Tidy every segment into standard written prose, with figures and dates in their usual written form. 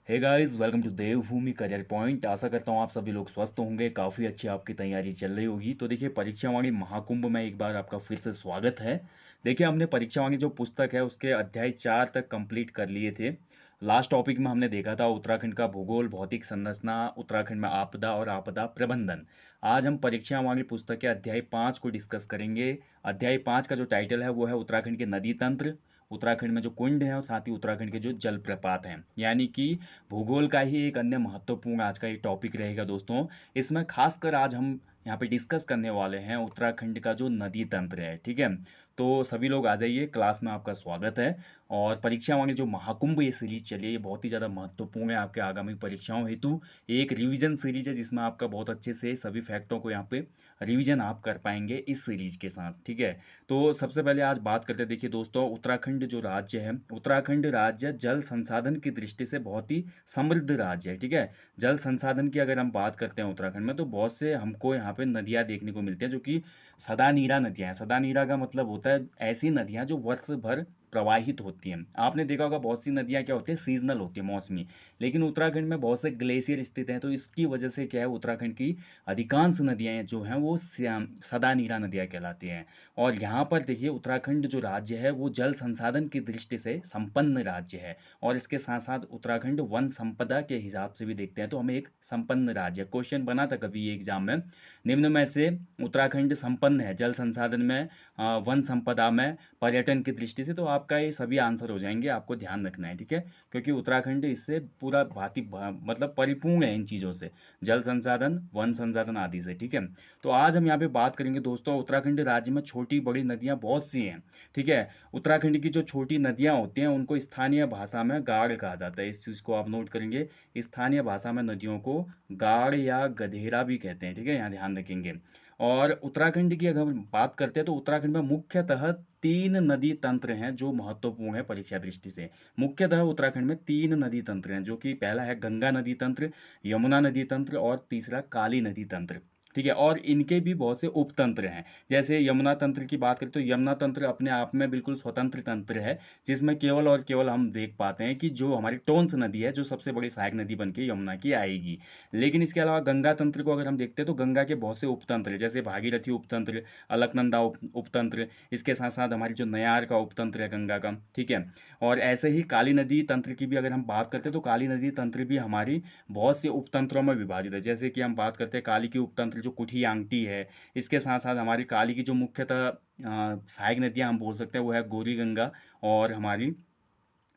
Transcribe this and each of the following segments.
Hey guys, welcome to Devbhoomi career point. आशा करता हूँ आप सभी लोग स्वस्थ होंगे। काफ़ी अच्छी आपकी तैयारी चल रही होगी। तो देखिए, परीक्षा वाणी महाकुंभ में एक बार आपका फिर से स्वागत है। देखिए, हमने परीक्षा वाणी जो पुस्तक है उसके अध्याय 4 तक कंप्लीट कर लिए थे। लास्ट टॉपिक में हमने देखा था उत्तराखंड का भूगोल, भौतिक संरचना, उत्तराखंड में आपदा और आपदा प्रबंधन। आज हम परीक्षा वाणी पुस्तक के अध्याय 5 को डिस्कस करेंगे। अध्याय 5 का जो टाइटल है वो है उत्तराखंड के नदी तंत्र, उत्तराखंड में जो कुंड है और साथ ही उत्तराखंड के जो जलप्रपात हैं, यानी कि भूगोल का ही एक अन्य महत्वपूर्ण आज का ये टॉपिक रहेगा दोस्तों। इसमें खासकर आज हम यहाँ पे डिस्कस करने वाले हैं उत्तराखंड का जो नदी तंत्र है। ठीक है, तो सभी लोग आ जाइए, क्लास में आपका स्वागत है। और परीक्षा वाली जो महाकुंभ ये सीरीज चली है, ये बहुत ही ज़्यादा महत्वपूर्ण है आपके आगामी परीक्षाओं हेतु। एक रिवीजन सीरीज है जिसमें आपका बहुत अच्छे से सभी फैक्टों को यहाँ पे रिवीजन आप कर पाएंगे इस सीरीज के साथ। ठीक है, तो सबसे पहले आज बात करते हैं। देखिए दोस्तों, उत्तराखंड जो राज्य है, उत्तराखंड राज्य जल संसाधन की दृष्टि से बहुत ही समृद्ध राज्य है। ठीक है, जल संसाधन की अगर हम बात करते हैं उत्तराखंड में, तो बहुत से हमको यहाँ पे नदियाँ देखने को मिलती हैं जो कि सदा नीरा नदियाँ हैं। सदा नीरा का मतलब होता है ऐसी नदियाँ जो वर्ष भर प्रवाहित होती हैं। आपने देखा होगा बहुत सी नदियाँ क्या होती है, सीजनल होती है, मौसमी। लेकिन उत्तराखंड में बहुत से ग्लेशियर स्थित हैं, तो इसकी वजह से क्या है, उत्तराखंड की अधिकांश नदियाँ जो हैं वो सदा नीरा नदियाँ कहलाती हैं। और यहाँ पर देखिए, उत्तराखंड जो राज्य है वो जल संसाधन की दृष्टि से संपन्न राज्य है। और इसके साथ साथ उत्तराखंड वन संपदा के हिसाब से भी देखते हैं तो हमें एक संपन्न राज्य। क्वेश्चन बना था कभी ये एग्जाम में, निम्न में से उत्तराखंड संपन्न है जल संसाधन में, वन संपदा में, पर्यटन की दृष्टि से। तो आपका ये सभी आंसर हो जाएंगे, आपको ध्यान रखना है। ठीक है, क्योंकि उत्तराखंड इससे पूरा मतलब परिपूर्ण है इन चीज़ों से, जल संसाधन, वन संसाधन आदि से। ठीक है, तो आज हम यहाँ पे बात करेंगे दोस्तों, उत्तराखंड राज्य में छोटी बड़ी नदियाँ बहुत सी हैं। ठीक है, उत्तराखंड की जो छोटी नदियाँ होती हैं उनको स्थानीय भाषा में गाड़ कहा जाता है। इस चीज़ को आप नोट करेंगे, स्थानीय भाषा में नदियों को गाड़ या गधेरा भी कहते हैं। ठीक है, यहाँ ध्यान रखेंगे। और उत्तराखंड की अगर हम बात करते हैं तो उत्तराखंड में मुख्यतः 3 नदी तंत्र हैं जो महत्वपूर्ण है परीक्षा दृष्टि से। मुख्यतः उत्तराखंड में 3 नदी तंत्र हैं, जो कि पहला है गंगा नदी तंत्र, यमुना नदी तंत्र और तीसरा काली नदी तंत्र। ठीक है, और इनके भी बहुत से उपतंत्र हैं। जैसे यमुना तंत्र की बात करें तो यमुना तंत्र अपने आप में बिल्कुल स्वतंत्र तंत्र है, जिसमें केवल और केवल हम देख पाते हैं कि जो हमारी टोंस नदी है, जो सबसे बड़ी सहायक नदी बन के यमुना की आएगी। लेकिन इसके अलावा गंगा तंत्र को अगर हम देखते हैं तो गंगा के बहुत से उपतंत्र हैं, जैसे भागीरथी उपतंत्र, अलकनंदा उपतंत्र, इसके साथ साथ हमारी जो नयार का उपतंत्र है गंगा का। ठीक है, और ऐसे ही काली नदी तंत्र की भी अगर हम बात करते हैं तो काली नदी तंत्र भी हमारी बहुत से उपतंत्रों में विभाजित है। जैसे कि हम बात करते हैं काली की उपतंत्र जो कुठी आंगटी है, इसके साथ साथ हमारी काली की जो मुख्यतः सहायक नदियां हम बोल सकते हैं वो है गौरी गंगा और हमारी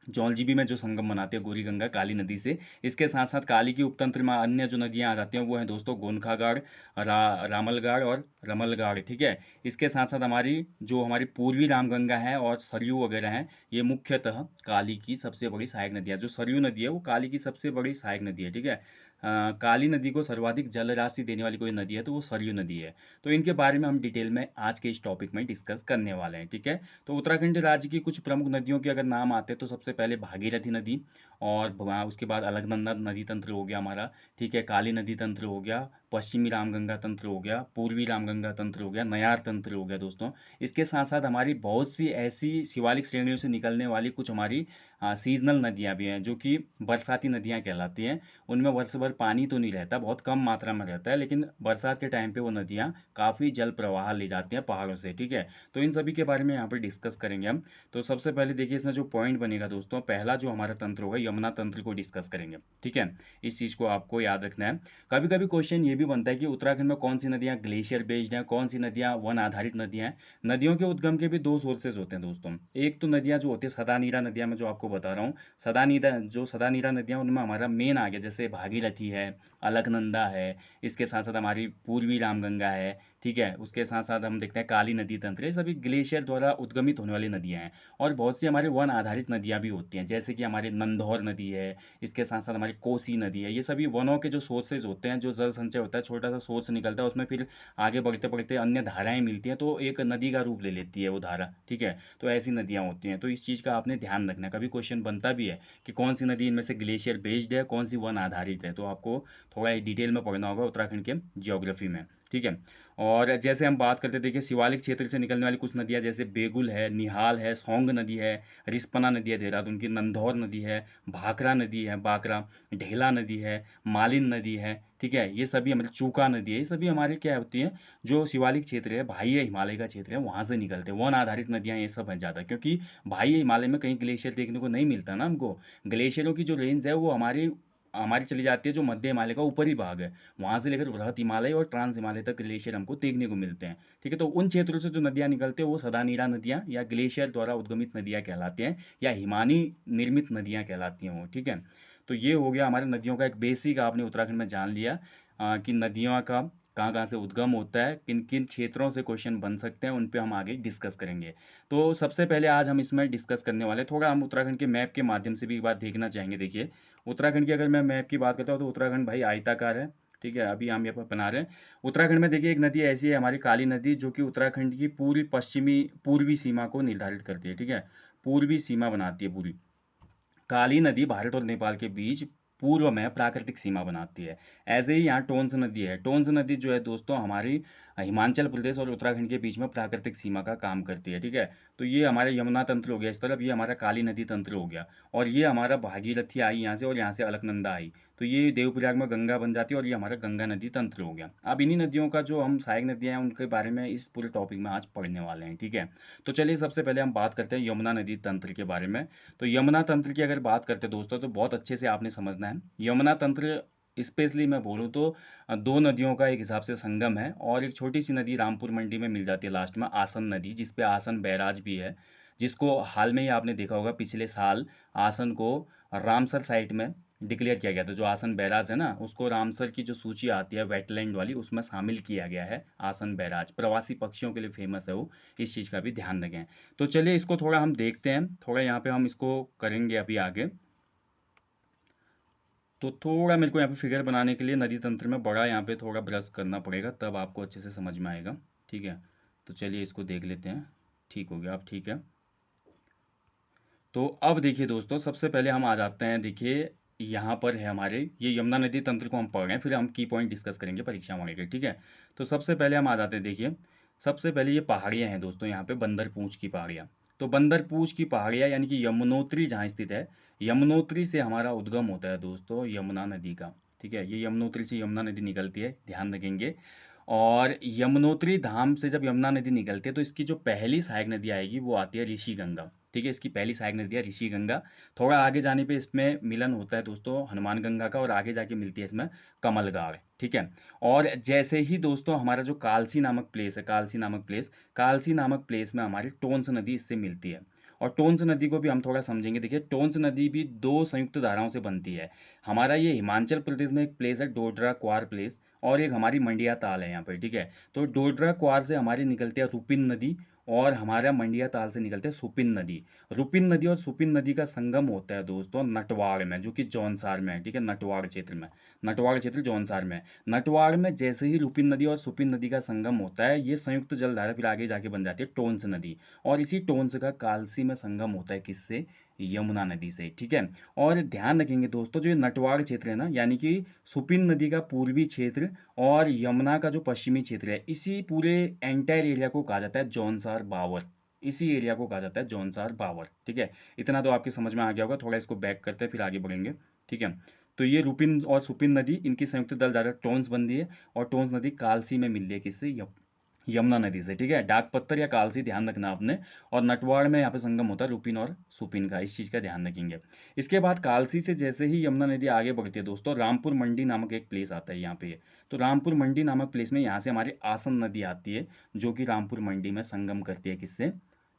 जौलजीबी में जो संगम बनाते हैं गौरी गंगा काली नदी से। इसके साथ साथ काली की उपतंत्र में अन्य जो नदियां आ जाती हैं वो हैं दोस्तों गोनखागाड़, रामलगाड़ और रमलगाड़। ठीक है, इसके साथ साथ हमारी पूर्वी रामगंगा है और सरयू वगैरह हैं, ये मुख्यतः काली की सबसे बड़ी सहायक नदी है। जो सरयू नदी है वो काली की सबसे बड़ी सहायक नदी है। ठीक है, काली नदी को सर्वाधिक जल राशि देने वाली कोई नदी है तो वो सरयू नदी है। तो इनके बारे में हम डिटेल में आज के इस टॉपिक में डिस्कस करने वाले हैं। ठीक है, तो उत्तराखंड राज्य की कुछ प्रमुख नदियों के अगर नाम आते हैं तो सबसे पहले भागीरथी नदी, और उसके बाद अलकनंदा नदी तंत्र हो गया हमारा। ठीक है, काली नदी तंत्र हो गया, पश्चिमी रामगंगा तंत्र हो गया, पूर्वी रामगंगा तंत्र हो गया, नयार तंत्र हो गया दोस्तों। इसके साथ साथ हमारी बहुत सी ऐसी शिवालिक श्रेणियों से निकलने वाली कुछ हमारी सीजनल नदियां भी हैं जो कि बरसाती नदियां कहलाती हैं। उनमें वर्ष भर पानी तो नहीं रहता, बहुत कम मात्रा में रहता है, लेकिन बरसात के टाइम पे वो नदियां काफ़ी जल प्रवाह ले जाती हैं पहाड़ों से। ठीक है, तो इन सभी के बारे में यहाँ पे डिस्कस करेंगे हम। तो सबसे पहले देखिए, इसमें जो पॉइंट बनेगा दोस्तों, पहला जो हमारा तंत्र होगा यमुना तंत्र को डिस्कस करेंगे। ठीक है, इस चीज़ को आपको याद रखना है। कभी कभी क्वेश्चन ये भी बनता है कि उत्तराखंड में कौन सी नदियाँ ग्लेशियर बेस्ड हैं, कौन सी नदियाँ वन आधारित नदियाँ हैं। नदियों के उद्गम के भी दो सोर्सेज होते हैं दोस्तों। एक तो नदियाँ जो होती है सदा नीरा नदियाँ, मैं जो आपको बता रहा हूँ, सदा नीरा नदियाँ, उनमें हमारा मेन आ गया जैसे भागीरथी है, अलकनंदा है, इसके साथ साथ हमारी पूर्वी रामगंगा है। ठीक है, उसके साथ साथ हम देखते हैं काली नदी तंत्र, ये सभी ग्लेशियर द्वारा उद्गमित होने वाली नदियाँ हैं। और बहुत सी हमारी वन आधारित नदियाँ भी होती हैं, जैसे कि हमारी नंधौर नदी है, इसके साथ साथ हमारी कोसी नदी है। ये सभी वनों के जो सोर्सेज होते हैं, जो जल संचय होता है, छोटा सा सोर्स निकलता है, उसमें फिर आगे बढ़ते बढ़ते अन्य धाराएं मिलती हैं तो एक नदी का रूप ले लेती है वो धारा। ठीक है, तो ऐसी नदियाँ होती हैं, तो इस चीज़ का आपने ध्यान रखना है। कभी क्वेश्चन बनता भी है कि कौन सी नदी इनमें से ग्लेशियर बेस्ड है, कौन सी वन आधारित है, तो आपको थोड़ा डिटेल में पढ़ना होगा उत्तराखंड के जियोग्राफी में। ठीक है। और जैसे हम बात करते हैं, देखिए शिवालिक क्षेत्र से निकलने वाली कुछ नदियाँ जैसे बेगुल है, निहाल है, सौंग नदी है, रिस्पना नदी है देहरादून की, नंधौर नदी है, भाखरा नदी है, बाकरा, ढेला नदी है, मालिन नदी है, ठीक है। ये सभी हमारे, चूका नदी है, ये सभी हमारे क्या होती हैं, जो शिवालिक क्षेत्र है, बाह्य हिमालय का क्षेत्र है, वहाँ से निकलते हैं। वन आधारित नदियाँ ये सब हैं ज़्यादा, क्योंकि बाह्य हिमालय में कहीं ग्लेशियर देखने को नहीं मिलता ना हमको। ग्लेशियरों की जो रेंज है वो हमारी हमारी चली जाती है जो मध्य हिमालय का ऊपरी भाग है, वहां से लेकर बृहत हिमालय और ट्रांस हिमालय तक ग्लेशियर हमको देखने को मिलते हैं, ठीक है। तो उन क्षेत्रों से जो नदियां निकलते हैं वो सदानीरा नदियां या ग्लेशियर द्वारा उद्गमित नदियां कहलाती हैं, या हिमानी निर्मित नदियां कहलाती हैं वो, ठीक है। तो ये हो गया हमारे नदियों का एक बेसिक, आपने उत्तराखंड में जान लिया कि नदियों का कहाँ कहाँ से उद्गम होता है, किन किन क्षेत्रों से क्वेश्चन बन सकते हैं, उन पे हम आगे डिस्कस करेंगे। तो सबसे पहले आज हम इसमें डिस्कस करने वाले, थोड़ा हम उत्तराखंड के मैप के माध्यम से भी एक बात देखना चाहेंगे। देखिए उत्तराखंड की अगर मैं मैप की बात करता हूँ तो उत्तराखंड भाई आयताकार है, ठीक है। अभी हम यहाँ पर बना रहे हैं उत्तराखंड में। देखिए एक नदी ऐसी है हमारी काली नदी, जो कि उत्तराखंड की पूरी पूर्वी सीमा को निर्धारित करती है, ठीक है। पूर्वी सीमा बनाती है पूरी। काली नदी भारत और नेपाल के बीच पूर्व में प्राकृतिक सीमा बनाती है। ऐसे ही यहाँ टोंस नदी है। टोंस नदी जो है दोस्तों हमारी हिमाचल प्रदेश और उत्तराखंड के बीच में प्राकृतिक सीमा का काम करती है, ठीक है। तो ये हमारा यमुना तंत्र हो गया इस तरफ, ये हमारा काली नदी तंत्र हो गया, और ये हमारा भागीरथी आई यहाँ से, और यहाँ से अलकनंदा आई, तो ये देवप्रयाग में गंगा बन जाती है, और ये हमारा गंगा नदी तंत्र हो गया। अब इन्हीं नदियों का जो हम सहायक नदियाँ हैं उनके बारे में इस पूरे टॉपिक में आज पढ़ने वाले हैं, ठीक है। तो चलिए सबसे पहले हम बात करते हैं यमुना नदी तंत्र के बारे में। तो यमुना तंत्र की अगर बात करते हैं दोस्तों, तो बहुत अच्छे से आपने समझना है। यमुना तंत्र स्पेशली मैं बोलूँ तो दो नदियों का एक हिसाब से संगम है, और एक छोटी सी नदी रामपुर मंडी में मिल जाती है लास्ट में, आसन नदी, जिसपे आसन बैराज भी है, जिसको हाल में ही आपने देखा होगा पिछले साल आसन को रामसर साइट में डिक्लेयर किया गया था। जो आसन बैराज है ना, उसको रामसर की जो सूची आती है वेटलैंड वाली, उसमें शामिल किया गया है आसन बैराज। प्रवासी पक्षियों के लिए फेमस है वो, इस चीज़ का भी ध्यान रखें। तो चलिए इसको थोड़ा हम देखते हैं, थोड़ा यहाँ पे हम इसको करेंगे अभी आगे। तो थोड़ा मेरे को यहाँ पे फिगर बनाने के लिए नदी तंत्र में बड़ा यहाँ पे थोड़ा ब्रश करना पड़ेगा, तब आपको अच्छे से समझ में आएगा, ठीक है। तो चलिए इसको देख लेते हैं। ठीक हो गया, अब ठीक है। तो अब देखिए दोस्तों, सबसे पहले हम आ जाते हैं, देखिए यहाँ पर है हमारे ये यमुना नदी तंत्र को हम पढ़ रहे हैं, फिर हम की पॉइंट डिस्कस करेंगे परीक्षा होने के, ठीक है। तो सबसे पहले हम आ जाते हैं, देखिए सबसे पहले ये पहाड़ियाँ हैं दोस्तों, यहाँ पे बंदरपूंछ की पहाड़ियाँ। तो बंदरपूंछ की पहाड़ियाँ यानी कि यमुनोत्री जहाँ स्थित है, यमुनोत्री से हमारा उद्गम होता है दोस्तों यमुना नदी का, ठीक है। ये यमुनोत्री से यमुना नदी निकलती है, ध्यान रखेंगे। और यमुनोत्री धाम से जब यमुना नदी निकलती है तो इसकी जो पहली सहायक नदी आएगी वो आती है ऋषि गंगा, ठीक है। इसकी पहली सहायक नदी है ऋषि गंगा। थोड़ा आगे जाने पे इसमें मिलन होता है दोस्तों हनुमान गंगा का, और आगे जाके मिलती है इसमें कमलगाड़, ठीक है। और जैसे ही दोस्तों हमारा जो कालसी नामक प्लेस है, कालसी नामक प्लेस में हमारी टोंस नदी इससे मिलती है। और टोंस नदी को भी हम थोड़ा समझेंगे। देखिए टोंस नदी भी दो संयुक्त धाराओं से बनती है। हमारा ये हिमाचल प्रदेश में एक प्लेस है डोडरा क्वार प्लेस, और एक हमारी मंडिया ताल है यहाँ पर, ठीक है। तो डोडरा क्वार से हमारी निकलती है रुपिन नदी, और हमारा मंडिया ताल से निकलते हैं सुपिन नदी। रुपिन नदी और सुपिन नदी का संगम होता है दोस्तों नटवाड़ में, जो कि जौनसार में है, ठीक है। नटवाड़ क्षेत्र में, नटवाड़ क्षेत्र जौनसार में। नटवाड़ में जैसे ही रुपिन नदी और सुपिन नदी का संगम होता है, ये संयुक्त जलधारा फिर आगे जाके बन जाती है टोंस नदी, और इसी टोंस का कालसी में संगम होता है किससे, यमुना नदी से, ठीक है। और ध्यान रखेंगे दोस्तों, जो ये नटवाड़ क्षेत्र है ना, यानी कि सुपिन नदी का पूर्वी क्षेत्र और यमुना का जो पश्चिमी क्षेत्र है, इसी पूरे एंटायर एरिया को कहा जाता है जौनसार बावर। इसी एरिया को कहा जाता है जौनसार बावर, ठीक है। इतना तो आपके समझ में आ गया होगा। थोड़ा इसको बैक करते हैं फिर आगे बढ़ेंगे, ठीक है। तो ये रुपिन और सुपिन नदी, इनकी संयुक्त दल धारा टोंस बनती है, और टोंस नदी कालसी में मिल रही है किससे, यमुना नदी से, ठीक है। डाक पत्थर या कालसी ध्यान रखना आपने। और नटवाड़ में यहाँ पे संगम होता है रुपिन और सुपिन का, इस चीज का ध्यान रखेंगे। इसके बाद कालसी से जैसे ही यमुना नदी आगे बढ़ती है दोस्तों, रामपुर मंडी नामक एक प्लेस आता है यहाँ पे। तो रामपुर मंडी नामक प्लेस में यहाँ से हमारी आसन नदी आती है, जो कि रामपुर मंडी में संगम करती है किससे,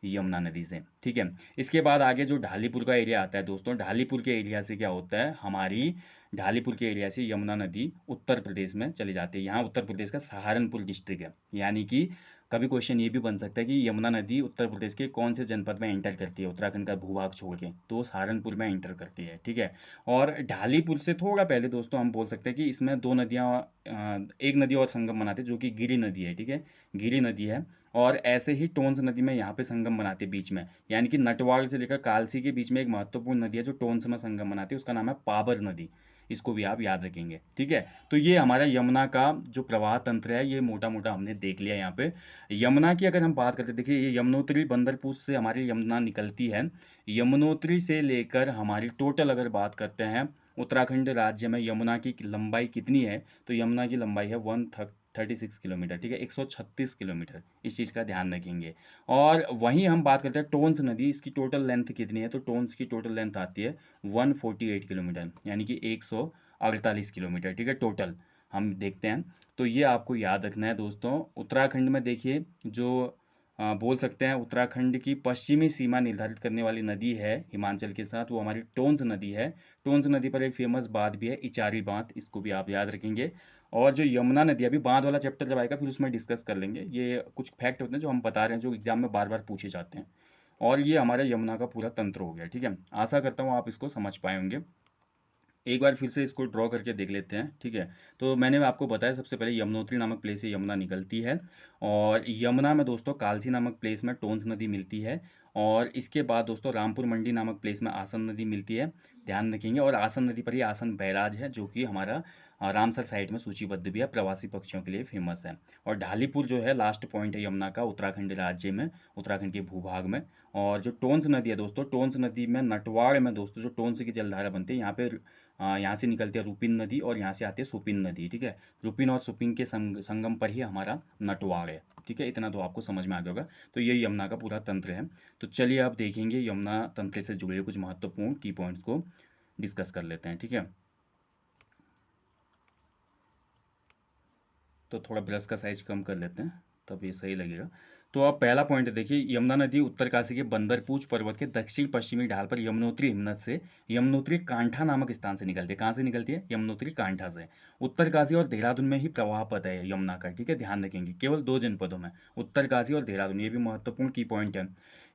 यमुना नदी से, ठीक है। इसके बाद आगे जो ढालीपुर का एरिया आता है दोस्तों, ढालीपुर के एरिया से क्या होता है, हमारी ढालीपुर के एरिया से यमुना नदी उत्तर प्रदेश में चली जाती है। यहाँ उत्तर प्रदेश का सहारनपुर डिस्ट्रिक्ट है, यानी कि कभी क्वेश्चन ये भी बन सकता है कि यमुना नदी उत्तर प्रदेश के कौन से जनपद में एंटर करती है उत्तराखंड का भूभाग छोड़ के, तो वो सहारनपुर में एंटर करती है, ठीक है। और ढालीपुर से थोड़ा पहले दोस्तों हम बोल सकते हैं कि इसमें दो नदियाँ, एक नदी और संगम बनाती है, जो कि गिरी नदी है, ठीक है। गिरी नदी है, और ऐसे ही टोंस नदी में यहाँ पे संगम बनाती है बीच में, यानी कि नटवाड़ से लेकर कालसी के बीच में एक महत्वपूर्ण नदी है जो टोंस में संगम बनाती है, उसका नाम है पाबर नदी। इसको भी आप याद रखेंगे, ठीक है। तो ये हमारा यमुना का जो प्रवाह तंत्र है ये मोटा मोटा हमने देख लिया यहाँ पे। यमुना की अगर हम बात करते हैं, देखिए ये यमुनोत्री बंदरपूर से हमारी यमुना निकलती है। यमुनोत्री से लेकर हमारी टोटल अगर बात करते हैं उत्तराखंड राज्य में यमुना की लंबाई कितनी है, तो यमुना की लंबाई है 136 किलोमीटर, ठीक है, 136 किलोमीटर। इस चीज़ का ध्यान रखेंगे। और वहीं हम बात करते हैं टोंस नदी, इसकी टोटल लेंथ कितनी है, तो टोंस की टोटल लेंथ आती है 148 किलोमीटर, यानी कि 148 किलोमीटर, ठीक है, टोटल हम देखते हैं। तो ये आपको याद रखना है दोस्तों। उत्तराखंड में देखिए जो बोल सकते हैं उत्तराखंड की पश्चिमी सीमा निर्धारित करने वाली नदी है हिमाचल के साथ, वो हमारी टोंस नदी है। टोंस नदी पर एक फेमस बात भी है इचारी बांध, इसको भी आप याद रखेंगे। और जो यमुना नदी, अभी बांध वाला चैप्टर जब आएगा फिर उसमें डिस्कस कर लेंगे। ये कुछ फैक्ट होते हैं जो हम बता रहे हैं जो एग्जाम में बार बार पूछे जाते हैं। और ये हमारा यमुना का पूरा तंत्र हो गया, ठीक है। आशा करता हूँ आप इसको समझ पाए होंगे। एक बार फिर से इसको ड्रॉ करके देख लेते हैं, ठीक है। तो मैंने आपको बताया सबसे पहले यमुनोत्री नामक प्लेस से यमुना निकलती है, और यमुना में दोस्तों कालसी नामक प्लेस में टोंस नदी मिलती है, और इसके बाद दोस्तों रामपुर मंडी नामक प्लेस में आसन नदी मिलती है, ध्यान रखेंगे। और आसन नदी पर ही आसन बैराज है जो कि हमारा रामसर साइट में सूचीबद्ध भी है, प्रवासी पक्षियों के लिए फेमस है। और ढालीपुर जो है लास्ट पॉइंट है यमुना का उत्तराखंड राज्य में, उत्तराखंड के भूभाग में। और जो टोंस नदी है दोस्तों, टोंस नदी में नटवाड़ में दोस्तों जो टोंस की जलधारा बनती है यहाँ पे, यहाँ से निकलती है रूपिन नदी और यहाँ से आती है सुपिन नदी, ठीक है। रूपिन और सुपिन के संगम पर ही हमारा नटवाड़ है, ठीक है। इतना तो आपको समझ में आ गया होगा। तो ये यमुना का पूरा तंत्र है। तो चलिए आप देखेंगे यमुना तंत्र से जुड़े कुछ महत्वपूर्ण की पॉइंट्स को डिस्कस कर लेते हैं, ठीक है। तो थोड़ा ब्रश का साइज कम कर लेते हैं तब ये सही लगेगा। तो अब पहला पॉइंट देखिए, यमुना नदी उत्तरकाशी के बंदरपूछ पर्वत के दक्षिण पश्चिमी ढाल पर यमुनोत्री हिमनद से यमुनोत्री कांठा नामक स्थान से निकलती है। कहाँ से निकलती है? यमुनोत्री कांठा से। उत्तरकाशी और देहरादून में ही प्रवाह पथ है यमुना का, ठीक है, ध्यान रखेंगे। केवल दो जनपदों में, उत्तरकाशी और देहरादून, ये भी महत्वपूर्ण की पॉइंट है।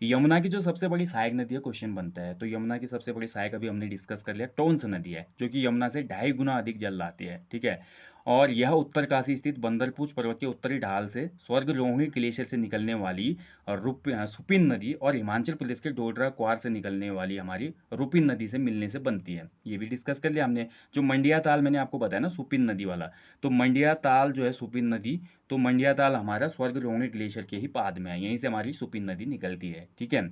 यमुना की जो सबसे बड़ी सहायक नदी है, क्वेश्चन बनता है, तो यमुना की सबसे बड़ी सहायक अभी हमने डिस्कस कर लिया, टोंस नदी है, जो कि यमुना से 2.5 गुना अधिक जल लाती है, ठीक है। और यह उत्तरकाशी स्थित बंदरपूछ पर्वत के उत्तरी ढाल से स्वर्ग रोहिणी ग्लेशियर से निकलने वाली सुपिन नदी और हिमाचल प्रदेश के डोडरा क्वार से निकलने वाली हमारी रुपिन नदी से मिलने से बनती है। ये भी डिस्कस कर लिया हमने। जो मंडिया ताल मैंने आपको बताया ना सुपिन नदी वाला, तो मंडिया ताल जो है सुपिन नदी, तो मंडिया ताल हमारा स्वर्ग रोहिणी ग्लेशियर के ही पाद में है, यहीं से हमारी सुपिन नदी निकलती है, ठीक है।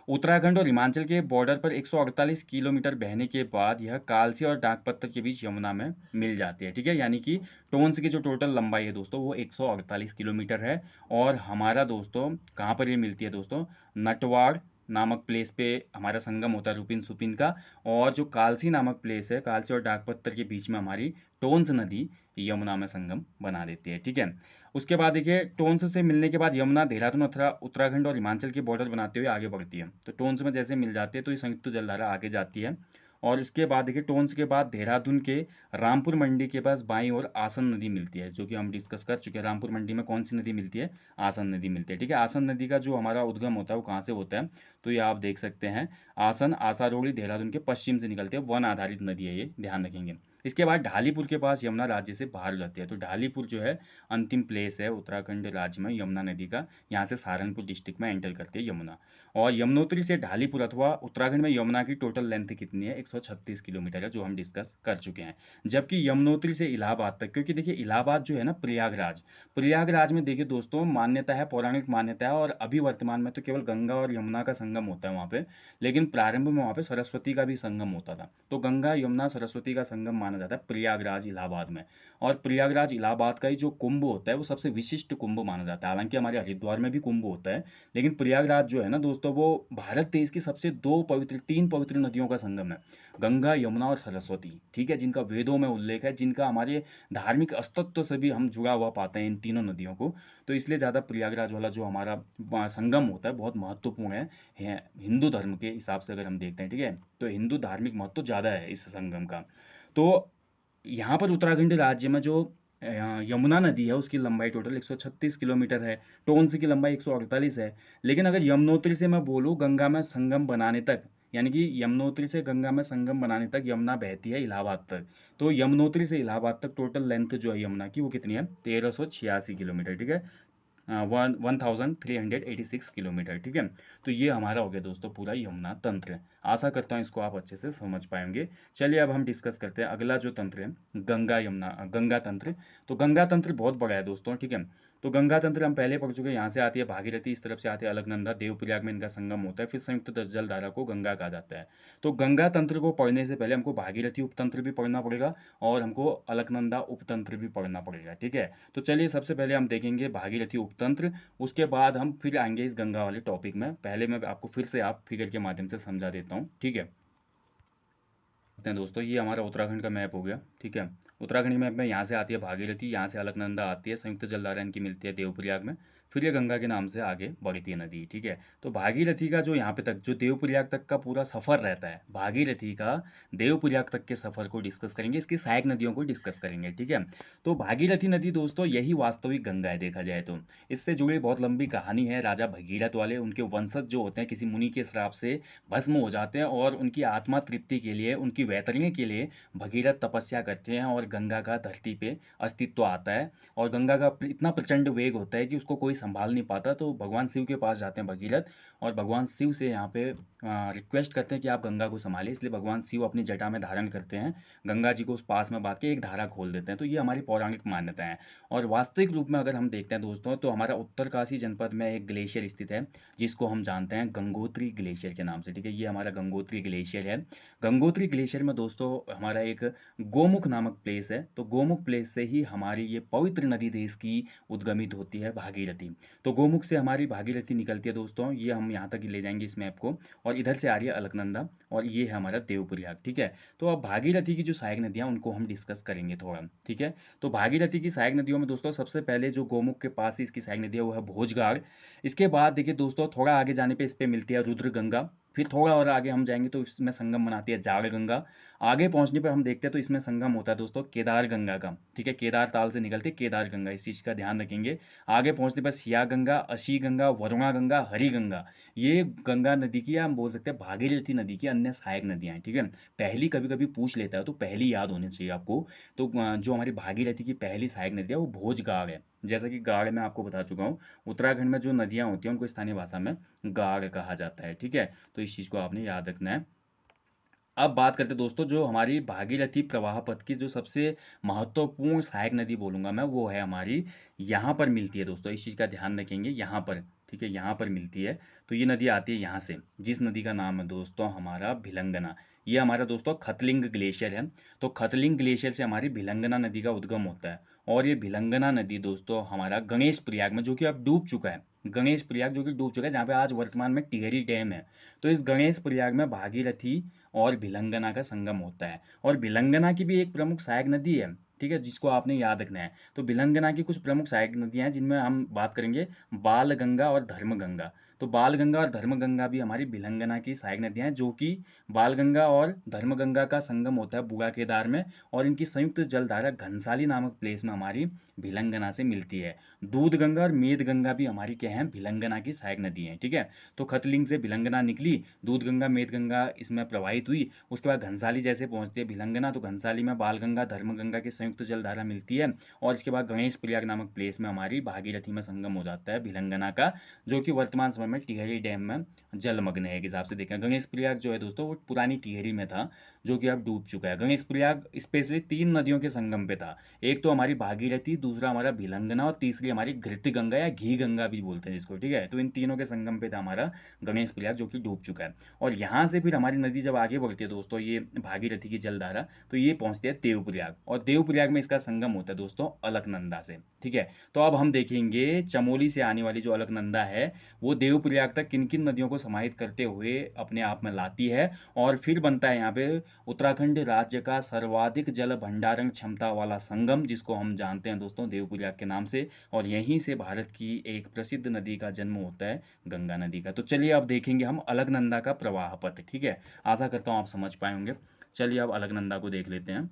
उत्तराखंड और हिमाचल के बॉर्डर पर 148 किलोमीटर बहने के बाद यह कालसी और डाकपत्थर के बीच यमुना में मिल जाती है, ठीक है। यानी कि टोंस की जो टोटल लंबाई है दोस्तों वो 148 किलोमीटर है। और हमारा दोस्तों कहाँ पर ये मिलती है दोस्तों? नटवाड़ नामक प्लेस पे हमारा संगम होता है रुपिन सुपिन का। और जो कालसी नामक प्लेस है, कालसी और डाकपत्थर के बीच में हमारी टोंस नदी यमुना में संगम बना देती है, ठीक है। उसके बाद देखिए टोंस से मिलने के बाद यमुना देहरादून उत्तराखंड और हिमाचल के बॉर्डर बनाते हुए आगे बढ़ती है। तो टोंस में जैसे मिल जाती है तो ये संयुक्त जलधारा आगे जाती है। और उसके बाद देखिए टोंस के बाद देहरादून के रामपुर मंडी के पास बाईं ओर आसन नदी मिलती है, जो कि हम डिस्कस कर चुके हैं। रामपुर मंडी में कौन सी नदी मिलती है? आसन नदी मिलती है, ठीक है। आसन नदी का जो हमारा उद्गम होता है वो कहाँ से होता है? तो ये आप देख सकते हैं, आसन आसारोड़ी देहरादून के पश्चिम से निकलती है, वन आधारित नदी है, ये ध्यान रखेंगे। इसके बाद ढालीपुर के पास यमुना राज्य से बाहर हो जाती है। तो ढालीपुर जो है अंतिम प्लेस है उत्तराखंड राज्य में यमुना नदी का, यहाँ से सहारनपुर डिस्ट्रिक्ट में एंटर करती है यमुना। और यमुनोत्री से ढालीपुर अथवा उत्तराखंड में यमुना की टोटल लेंथ कितनी है? 136 किलोमीटर है, जो हम डिस्कस कर चुके हैं। जबकि यमुनोत्री से इलाहाबाद तक, क्योंकि देखिए इलाहाबाद जो है ना प्रयागराज, प्रयागराज में देखिए दोस्तों मान्यता है, पौराणिक मान्यता है, और अभी वर्तमान में तो केवल गंगा और यमुना का संगम होता है वहाँ पे, लेकिन प्रारंभ में वहाँ पे सरस्वती का भी संगम होता था। तो गंगा यमुना सरस्वती का संगम माना जाता है प्रयागराज इलाहाबाद में। और प्रयागराज इलाहाबाद का ही जो कुंभ होता है वो सबसे विशिष्ट कुंभ माना जाता है। हालांकि हमारे हरिद्वार में भी कुंभ होता है, लेकिन प्रयागराज जो है ना दोस्तों वो भारत देश की सबसे तीन पवित्र नदियों का संगम है, गंगा यमुना और सरस्वती, ठीक है, जिनका वेदों में उल्लेख है, जिनका हमारे धार्मिक अस्तित्व से भी हम जुड़ा हुआ पाते हैं इन तीनों नदियों को। तो इसलिए ज़्यादा प्रयागराज वाला जो हमारा संगम होता है बहुत महत्वपूर्ण है हिंदू धर्म के हिसाब से अगर हम देखते हैं, ठीक है। तो हिंदू धार्मिक महत्व ज़्यादा है इस संगम का। तो यहाँ पर उत्तराखंड राज्य में जो यमुना नदी है उसकी लंबाई टोटल 136 किलोमीटर है, टोंस की लंबाई 148 है। लेकिन अगर यमुनोत्री से मैं बोलूँ गंगा में संगम बनाने तक, यानी कि यमुनोत्री से गंगा में संगम बनाने तक यमुना बहती है इलाहाबाद तक, तो यमुनोत्री से इलाहाबाद तक टोटल लेंथ जो है यमुना की वो कितनी है? 1386 किलोमीटर, ठीक है। 1386 किलोमीटर। ठीक है, तो ये हमारा हो गया दोस्तों पूरा यमुना तंत्र। आशा करता हूँ इसको आप अच्छे से समझ पाएंगे। चलिए अब हम डिस्कस करते हैं अगला जो तंत्र है, गंगा तंत्र। तो गंगा तंत्र बहुत बड़ा है दोस्तों। ठीक है, तो गंगा तंत्र हम पहले पढ़ चुके हैं। यहाँ से आती है भागीरथी, इस तरफ से आती है अलकनंदा, देवप्रयाग में इनका संगम होता है, फिर संयुक्त जल धारा को गंगा कहा जाता है। तो गंगा तंत्र को पढ़ने से पहले हमको भागीरथी उपतंत्र भी पढ़ना पड़ेगा और हमको अलकनंदा उपतंत्र भी पढ़ना पड़ेगा। ठीक है, तो चलिए सबसे पहले हम देखेंगे भागीरथी उपतंत्र, उसके बाद हम फिर आएंगे इस गंगा वाले टॉपिक में। पहले मैं आपको फिर से आप फिगर के माध्यम से समझा देता हूँ। ठीक है दोस्तों, ये हमारा उत्तराखंड का मैप हो गया। ठीक है, उत्तराखंड मैप में यहाँ से आती है भागीरथी, यहाँ से अलकनंदा आती है, संयुक्त जलधारा इनकी मिलती है देवप्रयाग में, फिर ये गंगा के नाम से आगे बढ़ती है नदी। ठीक है, तो भागीरथी का जो यहाँ पे तक जो देवप्रयाग तक का पूरा सफर रहता है, भागीरथी का देवप्रयाग तक के सफर को डिस्कस करेंगे, इसकी सहायक नदियों को डिस्कस करेंगे। ठीक है, तो भागीरथी नदी दोस्तों यही वास्तविक गंगा है देखा जाए तो। इससे जुड़ी बहुत लंबी कहानी है। राजा भगीरथ वाले, उनके वंशज जो होते हैं किसी मुनि के श्राप से भस्म हो जाते हैं और उनकी आत्मा तृप्ति के लिए, उनकी वैतरणी के लिए भगीरथ तपस्या करते हैं और गंगा का धरती पे अस्तित्व आता है। और गंगा का इतना प्रचंड वेग होता है कि उसको कोई संभाल नहीं पाता, तो भगवान शिव के पास जाते हैं भगीरथ और भगवान शिव से यहाँ पे रिक्वेस्ट करते हैं कि आप गंगा को संभालिए। इसलिए भगवान शिव अपनी जटा में धारण करते हैं, गंगा जी को उस पास में बांध के एक धारा खोल देते हैं। तो ये हमारी पौराणिक मान्यता है। और वास्तविक रूप में अगर हम देखते हैं दोस्तों, तो हमारा उत्तरकाशी जनपद में एक ग्लेशियर स्थित है जिसको हम जानते हैं गंगोत्री ग्लेशियर के नाम से। ठीक है, ये हमारा गंगोत्री ग्लेशियर है। गंगोत्री ग्लेशियर में दोस्तों हमारा एक गोमुख नामक प्लेस है। तो गोमुख प्लेस से ही हमारी ये पवित्र नदी देश की उद्गमित होती है भागीरथी। तो गोमुख से हमारी भागीरथी निकलती है दोस्तों, ये हम यहाँ तक ही ले जाएंगे इस मैप को, और इधर से आ रही है अलकनंदा और ये है हमारा देवप्रयाग। ठीक है, तो अब भागीरथी की जो सहायक नदियाँ उनको हम डिस्कस करेंगे थोड़ा। ठीक है, तो भागीरथी की सहायक नदियों में दोस्तों सबसे पहले जो गोमुख के पास ही इसकी सहायक नदी है वो है भोजगाड़। इसके बाद देखिए दोस्तों, थोड़ा आगे जाने पे इस पे मिलती है रुद्र गंगा। फिर थोड़ा और आगे हम जाएंगे तो इसमें संगम बनाती है जाड़ गंगा। आगे पहुंचने पर हम देखते हैं तो इसमें संगम होता है दोस्तों केदार गंगा का। ठीक है, केदार ताल से निकलती है केदार गंगा, इस चीज का ध्यान रखेंगे। आगे पहुंचने पर सिया गंगा, अशी गंगा, वरुणा गंगा, हरि गंगा, ये गंगा नदी की, हम बोल सकते हैं भागीरथी नदी की अन्य सहायक नदियां हैं। ठीक है, पहली कभी कभी पूछ लेता है तो पहली याद होनी चाहिए आपको। तो जो हमारी भागीरथी की पहली सहायक नदी है वो भोजगाड़ है। जैसा कि गाड़ में आपको बता चुका हूँ, उत्तराखंड में जो नदियां होती हैं उनको स्थानीय भाषा में गाड़ कहा जाता है। ठीक है, तो इस चीज को आपने याद रखना है। अब बात करते हैं दोस्तों, जो हमारी भागीरथी प्रवाह पथ की जो सबसे महत्वपूर्ण सहायक नदी बोलूंगा मैं, वो है हमारी यहाँ पर मिलती है दोस्तों, इस चीज का ध्यान रखेंगे यहाँ पर। ठीक है, यहाँ पर मिलती है। तो ये नदी आती है यहाँ से, जिस नदी का नाम है दोस्तों हमारा भिलंगना। ये हमारा दोस्तों खतलिंग ग्लेशियर है। तो खतलिंग ग्लेशियर से हमारी भिलंगना नदी का उद्गम होता है। और ये भिलंगना नदी दोस्तों हमारा गणेश प्रयाग में, जो कि अब डूब चुका है, गणेश प्रयाग जो कि डूब चुका है, जहाँ पे आज वर्तमान में टिहरी डैम है, तो इस गणेश प्रयाग में भागीरथी और भिलंगना का संगम होता है। और भिलंगना की भी एक प्रमुख सहायक नदी है। ठीक है, जिसको आपने याद रखना है। तो भिलंगना की कुछ प्रमुख सहायक नदियां हैं जिनमें हम बात करेंगे बाल गंगा और धर्म गंगा। तो बाल गंगा और धर्म गंगा भी हमारी भिलंगना की सहायक नदियां हैं, जो कि बाल गंगा और धर्म गंगा का संगम होता है बुआ केदार में, और इनकी संयुक्त जलधारा घनसाली नामक प्लेस में हमारी भिलंगना से मिलती है। दूध गंगा और मेद गंगा भी हमारी क्या है, भिलंगना की सहायक नदी है। ठीक है, तो खतलिंग से भिलंगना निकली, दूध गंगा मेद गंगा इसमें प्रवाहित हुई, उसके बाद घनसाली जैसे पहुंचती है भिलंगना, तो घनसाली में बाल गंगा धर्म गंगा की संयुक्त जलधारा मिलती है। और इसके बाद गणेश प्रयाग नामक प्लेस में हमारी भागीरथी में संगम हो जाता है भिलंगना का, जो कि वर्तमान समय में टिहरी डैम में जलमग्न है। एक हिसाब से देखें, गणेश प्रयाग जो है दोस्तों वो पुरानी टिहरी में था, जो कि अब डूब चुका है। गणेश प्रयाग स्पेशली 3 नदियों के संगम पे था। एक तो हमारी भागीरथी, दूसरा हमारा भिलंगना, और तीसरी हमारी घृत गंगा या घी गंगा भी बोलते हैं जिसको। ठीक है, तो इन तीनों के संगम पे था हमारा गणेश प्रयाग, जो कि डूब चुका है। और यहाँ से फिर हमारी नदी जब आगे बढ़ती है दोस्तों, ये भागीरथी की जलधारा, तो ये पहुंचती है देवप्रयाग, और देवप्रयाग में इसका संगम होता है दोस्तों अलकनंदा से। ठीक है, तो अब हम देखेंगे चमोली से आने वाली जो अलकनंदा है, वो देवप्रयाग तक किन किन नदियों को समाहित करते हुए अपने आप में लाती है, और फिर बनता है यहाँ पे उत्तराखंड राज्य का सर्वाधिक जल भंडारण क्षमता वाला संगम, जिसको हम जानते हैं दोस्तों देवप्रयाग के नाम से। और यहीं से भारत की एक प्रसिद्ध नदी का जन्म होता है, गंगा नदी का। तो चलिए अब देखेंगे हम अलकनंदा का प्रवाह पथ। ठीक है, आशा करता हूँ आप समझ पाए होंगे। चलिए अब अलकनंदा को देख लेते हैं।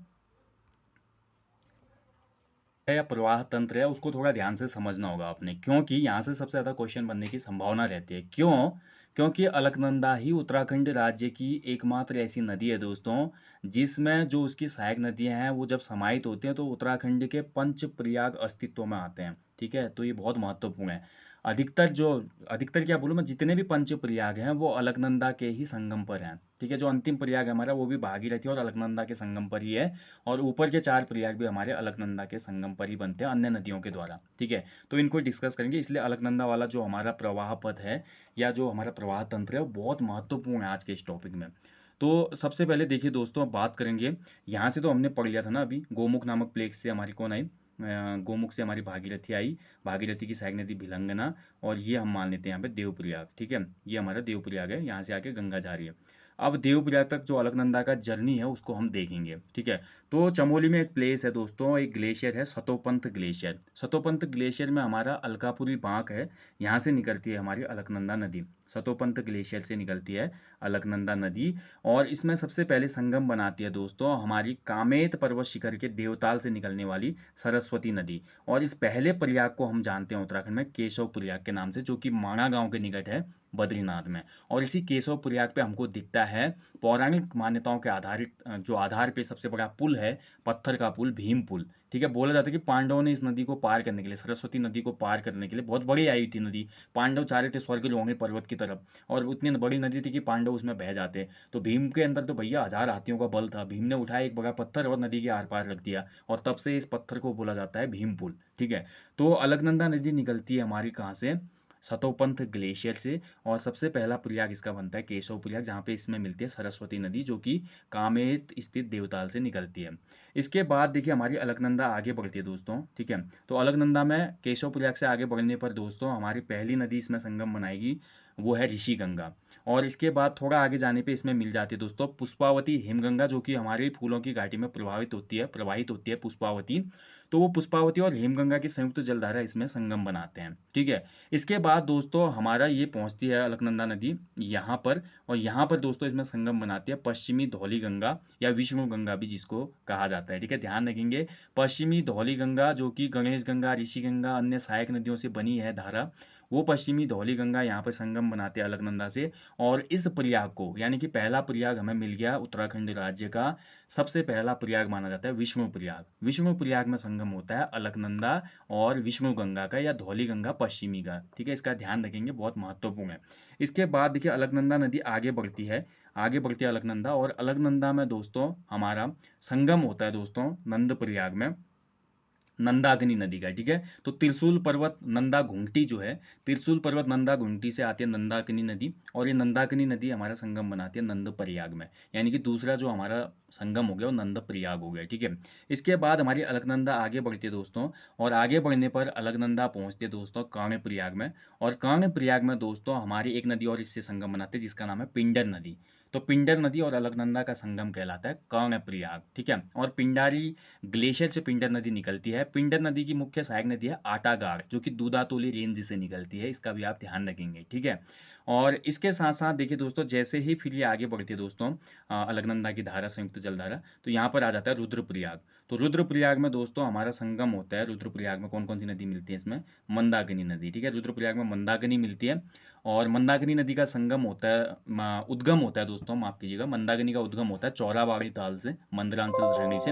या प्रवाह तंत्र है, उसको थोड़ा ध्यान से समझना होगा आपने, क्योंकि यहाँ से सबसे ज्यादा क्वेश्चन बनने की संभावना रहती है। क्यों? क्योंकि अलकनंदा ही उत्तराखंड राज्य की एकमात्र ऐसी नदी है दोस्तों, जिसमें जो उसकी सहायक नदियां हैं वो जब समाहित होती हैं तो उत्तराखंड के पंच प्रयाग अस्तित्व में आते हैं। ठीक है, तो ये बहुत महत्वपूर्ण है। अधिकतर जो अधिकतर क्या बोलूँ मैं, जितने भी पंच प्रयाग हैं वो अलकनंदा के ही संगम पर हैं। ठीक है, जो अंतिम प्रयाग है हमारा वो भी भागीरथी और अलकनंदा के संगम पर ही है, और ऊपर के 4 प्रयाग भी हमारे अलकनंदा के संगम पर ही बनते हैं अन्य नदियों के द्वारा। ठीक है, तो इनको डिस्कस करेंगे, इसलिए अलकनंदा वाला जो हमारा प्रवाह पथ है या जो हमारा प्रवाह तंत्र है वो बहुत महत्वपूर्ण है आज के इस टॉपिक में। तो सबसे पहले देखिए दोस्तों, अब बात करेंगे, यहाँ से तो हमने पढ़ लिया था ना अभी, गोमुख नामक प्लेस से हमारी कौन आई, गोमुख से हमारी भागीरथी आई, भागीरथी की सहायक नदी भिलंगना, और ये हम मान लेते हैं यहाँ पे देवप्रयाग। ठीक है, ये हमारा देवप्रयाग है, यहाँ से आके गंगा जा रही है। अब देवप्रयाग तक जो अलकनंदा का जर्नी है उसको हम देखेंगे। ठीक है, तो चमोली में एक प्लेस है दोस्तों, एक ग्लेशियर है सतोपंथ ग्लेशियर। सतोपंथ ग्लेशियर में हमारा अलकापुरी बांक है, यहाँ से निकलती है हमारी अलकनंदा नदी। सतोपंथ ग्लेशियर से निकलती है अलकनंदा नदी, और इसमें सबसे पहले संगम बनाती है दोस्तों हमारी कामेत पर्वत शिखर के देवताल से निकलने वाली सरस्वती नदी। और इस पहले प्रयाग को हम जानते हैं उत्तराखंड में केशव प्रयाग के नाम से, जो कि माणा गांव के निकट है बद्रीनाथ में। और इसी केशव प्रयाग पे हमको दिखता है पौराणिक मान्यताओं के आधारित जो आधार पे सबसे बड़ा पुल है, पत्थर का पुल, भीम पुल। ठीक है, बोला जाता है कि पांडवों ने इस नदी को पार करने के लिए, सरस्वती नदी को पार करने के लिए, बहुत बड़ी आई थी नदी, पांडव चाह रहे थे स्वर्ग लोंगे पर्वत की तरफ, और उतनी बड़ी नदी थी कि पांडव उसमें बह जाते। तो भीम के अंदर तो भैया 1000 हाथियों का बल था, भीम ने उठाया एक बड़ा पत्थर और नदी के आर पार रख दिया, और तब से इस पत्थर को बोला जाता है भीम पुल। ठीक है, तो अलकनंदा नदी निकलती है हमारी कहाँ से, सतोपंथ ग्लेशियर से, और सबसे पहला प्रयाग इसका बनता है केशव प्रयाग, जहाँ पे इसमें मिलती है सरस्वती नदी, जो कि कामेत स्थित देवताल से निकलती है। इसके बाद देखिए हमारी अलकनंदा आगे बढ़ती है दोस्तों। ठीक है, तो अलकनंदा में केशव प्रयाग से आगे बढ़ने पर दोस्तों हमारी पहली नदी इसमें संगम बनाएगी, वो है ऋषि गंगा। और इसके बाद थोड़ा आगे जाने पे इसमें मिल जाती है दोस्तों पुष्पावती हिमगंगा, जो कि हमारी फूलों की घाटी में प्रवाहित होती है पुष्पावती। तो वो पुष्पावती और हिमगंगा की संयुक्त जलधारा इसमें संगम बनाते हैं। ठीक है, इसके बाद दोस्तों हमारा ये पहुंचती है अलकनंदा नदी यहाँ पर, और यहाँ पर दोस्तों इसमें संगम बनाती है पश्चिमी धौली गंगा या विष्णु गंगा भी जिसको कहा जाता है। ठीक है, ध्यान रखेंगे, पश्चिमी धौली गंगा जो कि गणेश गंगा, ऋषि गंगा, अन्य सहायक नदियों से बनी है धारा, वो पश्चिमी धौली गंगा यहाँ पर संगम बनाते हैं अलकनंदा से। और इस प्रयाग को, यानी कि पहला प्रयाग हमें मिल गया उत्तराखंड राज्य का, सबसे पहला प्रयाग माना जाता है विष्णु प्रयाग। विष्णु प्रयाग में संगम होता है अलकनंदा और विष्णु गंगा का, या धौली गंगा पश्चिमी का। ठीक है, इसका ध्यान रखेंगे, बहुत महत्वपूर्ण है। इसके बाद देखिए अलकनंदा नदी आगे बढ़ती है अलकनंदा, और अलकनंदा में दोस्तों हमारा संगम होता है दोस्तों नंद प्रयाग में नंदाग्नि नदी का। ठीक है, तो त्रिशूल पर्वत नंदा घुंटी जो है, त्रिशूल पर्वत नंदा घुंटी से आती है नंदाग्नि नदी, और ये नंदाग्नि नदी हमारा संगम बनाती है नंद प्रयाग में, यानी कि दूसरा जो हमारा संगम हो गया वो नंद प्रयाग हो गया। ठीक है, इसके बाद हमारी अलकनंदा आगे बढ़ती है दोस्तों, और आगे बढ़ने पर अलकनंदा पहुंचती है दोस्तों कांग्य प्रयाग में। और कांग्य प्रयाग में दोस्तों हमारी एक नदी और इससे संगम बनाते हैं जिसका नाम है पिंडर नदी। तो पिंडर नदी और अलकनंदा का संगम कहलाता है कांग्य प्रयाग। ठीक है, और पिंडारी ग्लेशियर से पिंडर नदी निकलती है। पिंडर नदी की मुख्य सहायक नदी है आटागाड़, जो कि दूधातोली रेंज से निकलती है, इसका भी आप ध्यान रखेंगे। ठीक है, और इसके साथ साथ देखिए दोस्तों, जैसे ही फिर ये आगे बढ़ती है दोस्तों अलकनंदा की धारा, संयुक्त जलधारा, तो यहाँ पर आ जाता है रुद्रप्रयाग। तो रुद्रप्रयाग में दोस्तों हमारा संगम होता है। रुद्रप्रयाग में कौन कौन सी नदी मिलती है, इसमें मंदाकिनी नदी। ठीक है, रुद्रप्रयाग में मंदाकिनी मिलती है, और मंदाकिनी नदी का संगम होता है, उद्गम होता है दोस्तों, माफ कीजिएगा, मंदाकिनी का उद्गम होता है चौराबाड़ी ताल से, मंदरांचल श्रेणी से।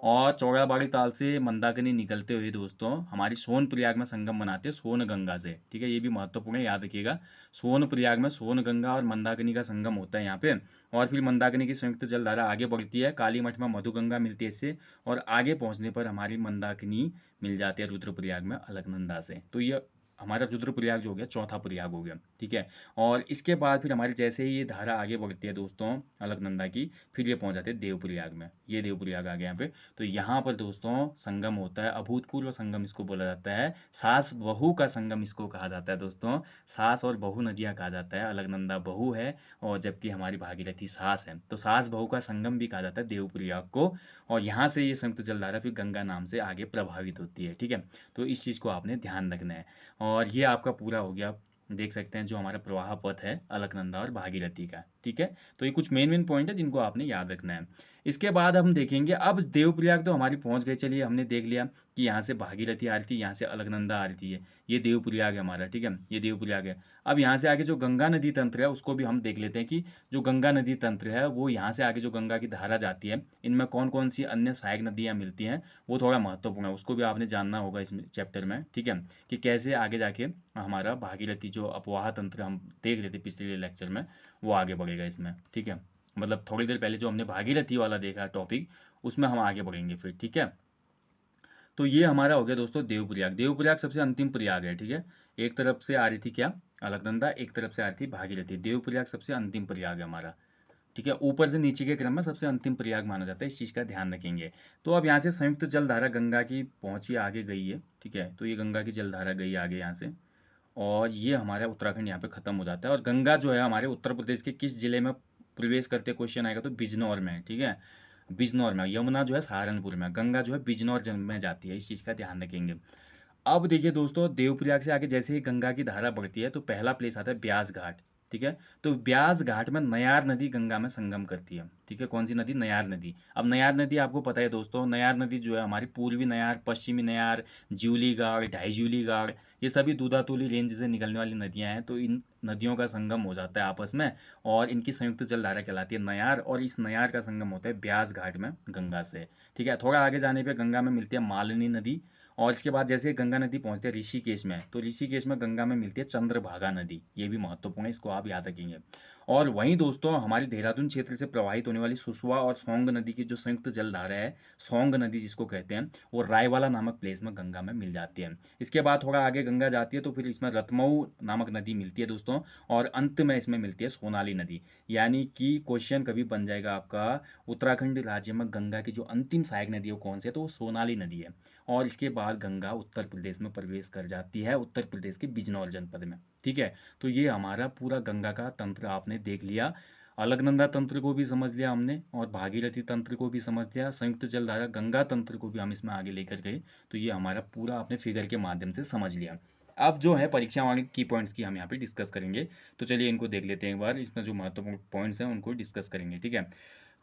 और चौराबाड़ी ताल से मंदाकिनी निकलते हुए दोस्तों हमारी सोन प्रयाग में संगम बनाते हैं सोन गंगा से। ठीक है, ये भी महत्वपूर्ण है, याद रखिएगा, सोन प्रयाग में सोन गंगा और मंदाकिनी का संगम होता है यहाँ पे। और फिर मंदाकिनी की संयुक्त जलधारा आगे बढ़ती है, कालीमठ में मधुगंगा मिलती है इससे, और आगे पहुंचने पर हमारी मंदाकिनी मिल जाती है रुद्रप्रयाग में अलकनंदा से। तो ये हमारा रुद्रप्रयाग जो हो गया चौथा प्रयाग हो गया। ठीक है, और इसके बाद फिर हमारी जैसे ही ये धारा आगे बढ़ती है दोस्तों अलकनंदा की, फिर ये पहुंच जाते हैं देवप्रयाग में। ये देवप्रयाग आ गया यहाँ पे। तो यहाँ पर दोस्तों संगम होता है, अभूतपूर्व संगम इसको बोला जाता है, सास बहू का संगम इसको कहा जाता है दोस्तों। सास और बहू नदियां कहा जाता है, अलकनंदा बहू है और जबकि हमारी भागीरथी सास है, तो सास बहू का संगम भी कहा जाता है देवप्रयाग को। और यहाँ से ये संयुक्त जलधारा फिर गंगा नाम से आगे प्रभावित होती है। ठीक है, तो इस चीज़ को आपने ध्यान रखना है। और ये आपका पूरा हो गया, देख सकते हैं जो हमारा प्रवाह पथ है अलकनंदा और भागीरथी का। ठीक है, तो ये कुछ मेन मेन पॉइंट है जिनको आपने याद रखना है। इसके बाद हम देखेंगे, अब देवप्रयाग तो हमारी पहुंच गए, चलिए हमने देख लिया कि यहाँ से भागीरथी आ रही थी, यहाँ से अलकनंदा आ रही थी, ये देवप्रयाग है हमारा, ठीक है, ये देवप्रयाग है। अब यहाँ से आगे जो गंगा नदी तंत्र है उसको भी हम देख लेते हैं कि जो गंगा नदी तंत्र है वो यहाँ से आगे जो गंगा की धारा जाती है, इनमें कौन कौन सी अन्य सहायक नदियाँ मिलती हैं, वो थोड़ा महत्वपूर्ण है, उसको भी आपने जानना होगा इस चैप्टर में, ठीक है, कि कैसे आगे जाके हमारा भागीरथी जो अपवाह तंत्र हम देख रहे थे पिछले लेक्चर में, वो आगे बढ़ेगा इसमें, ठीक है। मतलब थोड़ी देर पहले जो हमने भागीरथी वाला देखा टॉपिक, उसमें हम आगे बढ़ेंगे फिर, ठीक है। तो ये हमारा हो गया दोस्तों देवप्रयाग। देवप्रयाग सबसे अंतिम प्रयाग है, ठीक है। एक तरफ से आ रही थी क्या, अलकनंदा, एक तरफ से आ रही थी भागीरथी। देवप्रयाग सबसे अंतिम प्रयाग है हमारा, ठीक है। ऊपर से नीचे के क्रम में सबसे अंतिम प्रयाग माना जाता है, इस चीज का ध्यान रखेंगे। तो अब यहाँ से संयुक्त जलधारा गंगा की पहुंची आगे गई है, ठीक है। तो ये गंगा की जलधारा गई आगे यहाँ से, और ये हमारा उत्तराखंड यहाँ पे खत्म हो जाता है। और गंगा जो है हमारे उत्तर प्रदेश के किस जिले में प्रवेश करते, क्वेश्चन आएगा तो बिजनौर में, ठीक है, बिजनौर में। यमुना जो है सहारनपुर में, गंगा जो है बिजनौर में जाती है, इस चीज का ध्यान रखेंगे। अब देखिए दोस्तों, देवप्रयाग से आगे जैसे ही गंगा की धारा बढ़ती है तो पहला प्लेस आता है ब्यास घाट, ठीक है। तो ब्यास घाट में नयार नदी गंगा में संगम करती है, ठीक है। कौन सी नदी, नयार नदी। अब नयार नदी आपको पता है दोस्तों, नयार नदी जो है हमारी पूर्वी नयार, पश्चिमी नयार, ज्यूली गाड़, ढाई ज्यूली गाड़, ये सभी दूधातोली रेंज से निकलने वाली नदियां हैं। तो इन नदियों का संगम हो जाता है आपस में, और इनकी संयुक्त जलधारा कहलाती है नयार, और इस नयार का संगम होता है ब्यास घाट में गंगा से, ठीक है। थोड़ा आगे जाने पे गंगा में मिलती है मालिनी नदी, और इसके बाद जैसे गंगा नदी पहुंचती है ऋषिकेश में, तो ऋषिकेश में गंगा में मिलती है चंद्रभागा नदी, ये भी महत्वपूर्ण है, इसको आप याद रखेंगे। और वहीं दोस्तों हमारी देहरादून क्षेत्र से प्रवाहित होने वाली सुसवा और सोंग नदी की जो संयुक्त जलधारा है, सोंग नदी जिसको कहते हैं, वो रायवाला नामक प्लेस में गंगा में मिल जाती है। इसके बाद थोड़ा आगे गंगा जाती है तो फिर इसमें रतमऊ नामक नदी मिलती है दोस्तों, और अंत में इसमें मिलती है सोनाली नदी। यानी कि क्वेश्चन कभी बन जाएगा आपका, उत्तराखंड राज्य में गंगा की जो अंतिम सहायक नदी है वो कौन सी है, तो वो सोनाली नदी है। और इसके बाद गंगा उत्तर प्रदेश में प्रवेश कर जाती है, उत्तर प्रदेश के बिजनौर जनपद में, ठीक है। तो ये हमारा पूरा गंगा का तंत्र आपने देख लिया, अलकनंदा तंत्र को भी समझ लिया हमने, और भागीरथी तंत्र को भी समझ लिया, संयुक्त जलधारा गंगा तंत्र को भी हम इसमें आगे लेकर गए। तो ये हमारा पूरा आपने फिगर के माध्यम से समझ लिया। अब जो है परीक्षा वाले की पॉइंट्स की हम यहाँ पे डिस्कस करेंगे। तो चलिए इनको देख लेते हैं एक बार, इसमें जो महत्वपूर्ण पॉइंट्स हैं उनको डिस्कस करेंगे, ठीक है।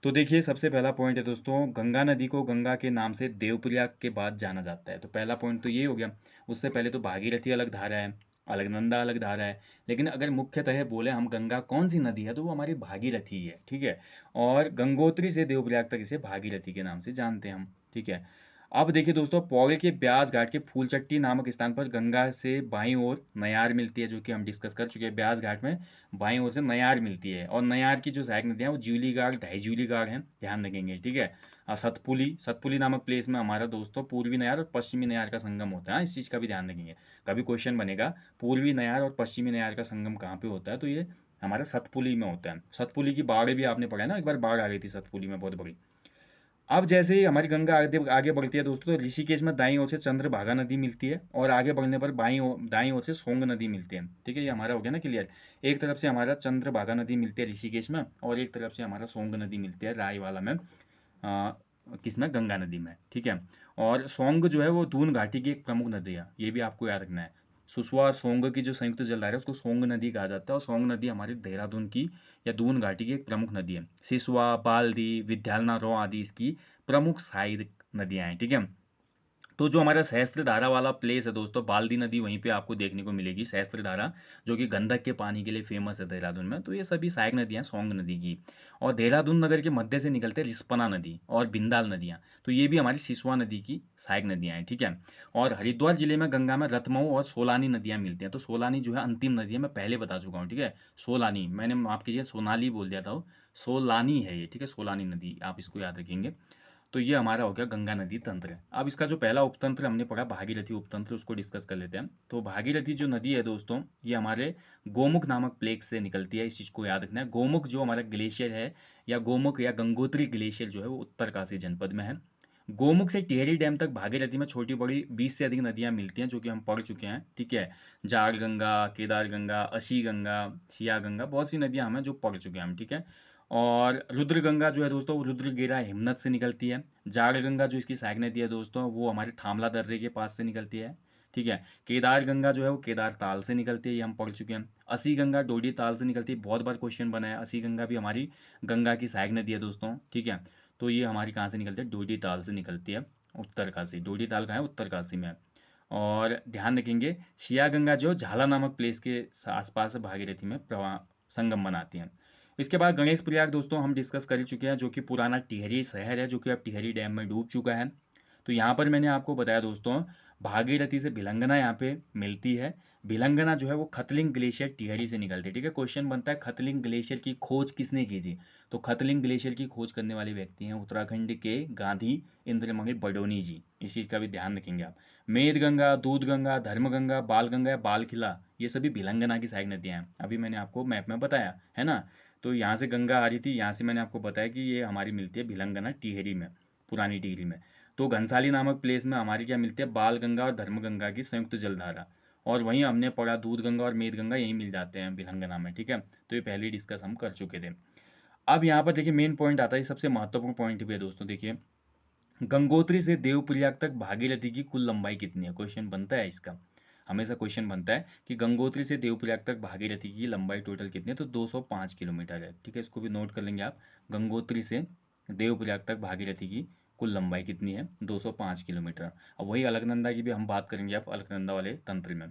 तो देखिए सबसे पहला पॉइंट है दोस्तों, गंगा नदी को गंगा के नाम से देवप्रयाग के बाद जाना जाता है। तो पहला पॉइंट तो ये हो गया। उससे पहले तो भागीरथी अलग धारा है, अलकनंदा अलग धारा है, लेकिन अगर मुख्यतः बोले हम गंगा कौन सी नदी है, तो वो हमारी भागीरथी ही है, ठीक है। और गंगोत्री से देवप्रयाग तक इसे भागीरथी के नाम से जानते हैं हम, ठीक है। अब देखिए दोस्तों, पौड़ी के ब्यास घाट के फूलचट्टी नामक स्थान पर गंगा से बाईं ओर नयार मिलती है, जो कि हम डिस्कस कर चुके हैं। ब्यास घाट में बाईं ओर से नयार मिलती है, और नयार की जो सहायक नदियां वो ज्यूली गाड़, ढाई ज्यूली गाड़ हैं, ध्यान रखेंगे, ठीक है। सतपुली, सतपुली नामक प्लेस में हमारा दोस्तों पूर्वी नयार और पश्चिमी नयार का संगम होता है, इस चीज का भी ध्यान रखेंगे। कभी क्वेश्चन बनेगा पूर्वी नयार और पश्चिमी नयार का संगम कहाँ पे होता है, तो ये हमारा सतपुली में होता है। सतपुली की बाढ़ भी आपने पढ़ा है ना, एक बार बाढ़ आ गई थी सतपुली में, बहुत बड़ी। अब जैसे ही हमारी गंगा आगे आगे बढ़ती है दोस्तों, तो ऋषिकेश में दाईं ओर से चंद्रभागा नदी मिलती है, और आगे बढ़ने पर दाईं ओर से सोंग नदी मिलती है, ठीक है। ये हमारा हो गया ना क्लियर। एक तरफ से हमारा चंद्रभागा नदी मिलती है ऋषिकेश में, और एक तरफ से हमारा सोंग नदी मिलती है रायवाला में, किसमें, गंगा नदी में, ठीक है। और सोंग जो है वो दून घाटी की एक प्रमुख नदी है, ये भी आपको याद रखना है। सुसवा और सोंग की जो संयुक्त जलधारा है उसको सोंग नदी कहा जाता है, और सोंग नदी हमारी देहरादून की या दून घाटी की एक प्रमुख नदी है। सिसवा, बाल्दी, विद्यालना रो आदि इसकी प्रमुख सहायक नदियां हैं, ठीक है। तो जो हमारा सहस्त्रधारा वाला प्लेस है दोस्तों, बाल्दी नदी वहीं पे आपको देखने को मिलेगी, सहस्त्रधारा, जो कि गंधक के पानी के लिए फेमस है देहरादून में। तो ये सभी सहायक नदियां सोंग नदी की। और देहरादून नगर के मध्य से निकलते रिस्पना नदी और बिंदाल नदियां, तो ये भी हमारी सिसवा नदी की सहायक नदियां हैं, ठीक है। और हरिद्वार जिले में गंगा में रतमऊ और सोलानी नदियां मिलती हैं। तो सोलानी जो है अंतिम नदी है, मैं पहले बता चुका हूँ, ठीक है। सोलानी, मैंने माफ कीजिए सोनाली बोल दिया था, सोलानी है ये, ठीक है, सोलानी नदी, आप इसको याद रखेंगे। तो ये हमारा हो गया गंगा नदी तंत्र। अब इसका जो पहला उपतंत्र हमने पढ़ा भागीरथी उपतंत्र, उसको डिस्कस कर लेते हैं। तो भागीरथी जो नदी है दोस्तों, ये हमारे गोमुख नामक प्लेस से निकलती है, इस चीज को याद रखना है। गोमुख जो हमारा ग्लेशियर है, या गोमुख या गंगोत्री ग्लेशियर जो है वो उत्तरकाशी जनपद में है। गोमुख से टिहरी डैम तक भागीरथी में छोटी बड़ी 20 से अधिक नदियां मिलती हैं, जो कि हम पढ़ चुके हैं, ठीक है। जाग गंगा, केदार गंगा, अशी गंगा, सिया गंगा, बहुत सी नदियां हमें जो पढ़ चुके हैं हम, ठीक है। और रुद्र गंगा जो है दोस्तों, वो रुद्रगेरा हिमनद से निकलती है। जाग गंगा जो इसकी सहायक नदी है दोस्तों, वो हमारे थामला दर्रे के पास से निकलती है, ठीक है। केदार गंगा जो है वो केदार ताल से निकलती है, ये हम पढ़ चुके हैं। असी गंगा डोडी ताल से निकलती है, बहुत बार क्वेश्चन बना है। असी गंगा भी हमारी गंगा की सहायक नदी है दोस्तों, ठीक है। तो ये हमारी कहाँ से निकलती है, डोडी ताल से निकलती है, उत्तरकाशी। डोडी ताल कहाँ है, उत्तरकाशी में है। और ध्यान रखेंगे शिया गंगा जो झाला नामक प्लेस के आसपास भागीरथी में प्रवाह संगम बनाती हैं। इसके बाद गणेश प्रयाग दोस्तों हम डिस्कस कर चुके हैं, जो कि पुराना टिहरी शहर है, जो कि अब टिहरी डैम में डूब चुका है। तो यहाँ पर मैंने आपको बताया दोस्तों, भागीरथी से भिलंगना यहाँ पे मिलती है। भिलंगना जो है वो खतलिंग ग्लेशियर टिहरी से निकलती है। ठीक है, क्वेश्चन बनता है खतलिंग ग्लेशियर की खोज किसने की थी। तो खतलिंग ग्लेशियर की खोज करने वाले व्यक्ति हैं उत्तराखंड के गांधी इंद्रमणि बडोनी जी। इस चीज का भी ध्यान रखेंगे आप। मेद गंगा, दूध गंगा, धर्म गंगा, बाल गंगा या बाल खिला, ये सभी भिलंगना की सहायक नदियां हैं। अभी मैंने आपको मैप में बताया है ना। तो यहाँ से गंगा आ रही थी, यहाँ से मैंने आपको बताया कि ये हमारी मिलती है भिलंगना टिहरी में, पुरानी टिहरी में। तो घनसाली नामक प्लेस में हमारी क्या मिलती है, बाल गंगा और धर्म गंगा की संयुक्त जलधारा। और वहीं हमने पढ़ा दूध गंगा और मेद गंगा यही मिल जाते हैं भिलंगना में। ठीक है, तो ये पहले डिस्कस हम कर चुके थे। अब यहाँ पर देखिए मेन पॉइंट आता है, सबसे महत्वपूर्ण पॉइंट भी है दोस्तों। देखिए गंगोत्री से देवप्रयाग तक भागीरथी की कुल लंबाई कितनी है, क्वेश्चन बनता है इसका। हमेशा क्वेश्चन बनता है कि गंगोत्री से देवप्रयाग तक भागीरथी की लंबाई टोटल कितनी है, तो 205 किलोमीटर है। ठीक है, इसको भी नोट कर लेंगे आप। गंगोत्री से देवप्रयाग तक भागीरथी की कुल लंबाई कितनी है, 205 किलोमीटर। अब वही अलकनंदा की भी हम बात करेंगे आप अलकनंदा वाले तंत्र में।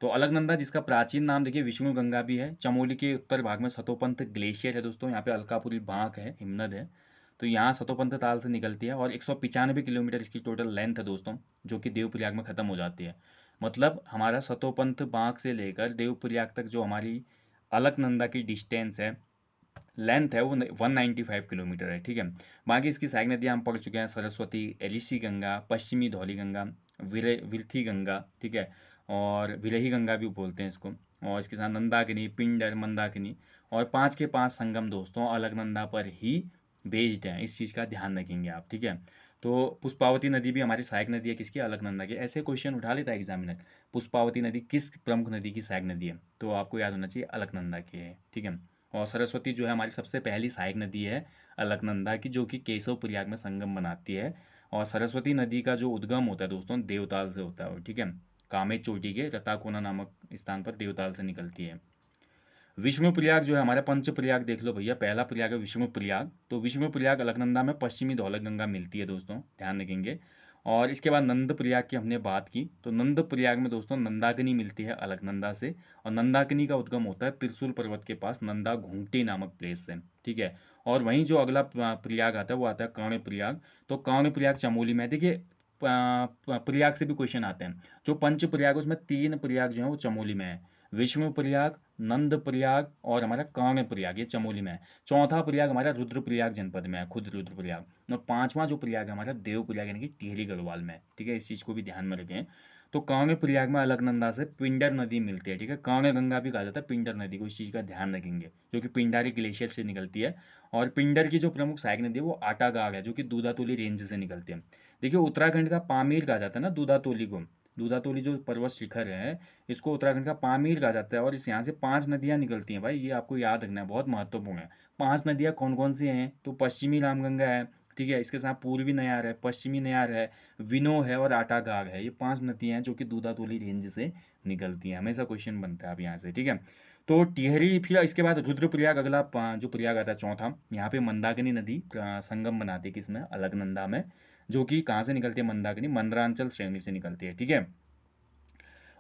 तो अलकनंदा जिसका प्राचीन नाम देखिए विष्णु गंगा भी है, चमोली के उत्तर भाग में सतोपंथ ग्लेशियर है दोस्तों, यहाँ पे अलकापुरी बांक है, हिमनद है। तो यहाँ सतोपंथ ताल से निकलती है और 195 किलोमीटर इसकी टोटल लेंथ है दोस्तों, जो कि देवप्रयाग में खत्म हो जाती है। मतलब हमारा सतोपंथ बांक से लेकर देवप्रयाग तक जो हमारी अलकनंदा की डिस्टेंस है, लेंथ है, वो 195 किलोमीटर है। ठीक है, बाकी इसकी सहायक नदियाँ हम पढ़ चुके हैं, सरस्वती, एलिसी गंगा, पश्चिमी धौली गंगा, विरथी गंगा। ठीक है, और विरही गंगा भी बोलते हैं इसको। और इसके साथ नंदाकिनी, पिंडर, मंदाकिनी। और 5 के 5 संगम दोस्तों अलकनंदा पर ही बेस्ड हैं, इस चीज़ का ध्यान रखेंगे आप। ठीक है, तो पुष्पावती नदी भी हमारी सहायक नदी है, किसकी, अलकनंदा की। ऐसे क्वेश्चन उठा लेता है एग्जामिनर, पुष्पावती नदी किस प्रमुख नदी की सहायक नदी है, तो आपको याद होना चाहिए अलकनंदा की है। ठीक है, और सरस्वती जो है हमारी सबसे पहली सहायक नदी है अलकनंदा की, जो कि केशव प्रयाग में संगम बनाती है। और सरस्वती नदी का जो उद्गम होता है दोस्तों देवताल से होता है। ठीक है, कामेत चोटी के रताकोना नामक स्थान पर देवताल से निकलती है। विष्णु प्रयाग जो है हमारा पंच प्रयाग देख लो भैया, पहला प्रयाग है विष्णु प्रयाग। तो विष्णु प्रयाग अलकनंदा में पश्चिमी धौलगंगा मिलती है दोस्तों, ध्यान रखेंगे। और इसके बाद नंद प्रयाग की हमने बात की, तो नंद प्रयाग में दोस्तों नंदाकिनी मिलती है अलकनंदा से। और नंदाकिनी का उद्गम होता है त्रिशूल पर्वत के पास नंदा घूंगटी नामक प्लेस से। ठीक है, और वहीं जो अगला प्रयाग आता है वो आता है कर्ण प्रयाग। तो कर्ण प्रयाग चमोली में है। देखिए प्रयाग से भी क्वेश्चन आते हैं। जो पंच प्रयाग उसमें 3 प्रयाग जो है वो चमोली में है, विष्णु प्रयाग, नंद प्रयाग और हमारा कर्ण प्रयाग, ये चमोली में है। चौथा प्रयाग हमारा रुद्रप्रयाग जनपद में है, खुद रुद्रप्रयाग। और 5वां जो प्रयाग है हमारा देव प्रयाग यानी कि टिहरी गढ़वाल में है। ठीक है, इस चीज को भी ध्यान में रखें। तो कर्ण प्रयाग में अलकनंदा से पिंडर नदी मिलती है। ठीक है, कर्ण गंगा भी कहा जाता है पिंडर नदी को, इस चीज का ध्यान रखेंगे, जो कि पिंडारी ग्लेशियर से निकलती है। और पिंडर की जो प्रमुख सहायक नदी है वो आटागाग है, जो कि दूधातोली रेंज से निकलती है। देखिए उत्तराखंड का पामीर कहा जाता है ना दूधातोली को। दूधातोली जो पर्वत शिखर है, इसको उत्तराखंड का पामीर कहा जाता है। और इस यहाँ से 5 नदियाँ निकलती हैं भाई, ये आपको याद रखना है, बहुत महत्वपूर्ण है। 5 नदियाँ कौन कौन सी हैं, तो पश्चिमी रामगंगा है। ठीक है, इसके साथ पूर्वी नयार है, पश्चिमी नयार है, विनो है और आटागाग है। ये 5 नदियाँ हैं जो कि दूधातोली रेंज से निकलती हैं। हमेशा क्वेश्चन बनता है अब यहाँ से। ठीक है, तो टिहरी, फिर इसके बाद रुद्रप्रयाग अगला जो प्रयाग आता है चौथा। यहाँ पे मंदाकिनी नदी संगम बनाती है किसमें, अलकनंदा में, जो कि कहाँ से निकलती है, मंदाकिनी मंदरांचल श्रेणी से निकलती है। ठीक है,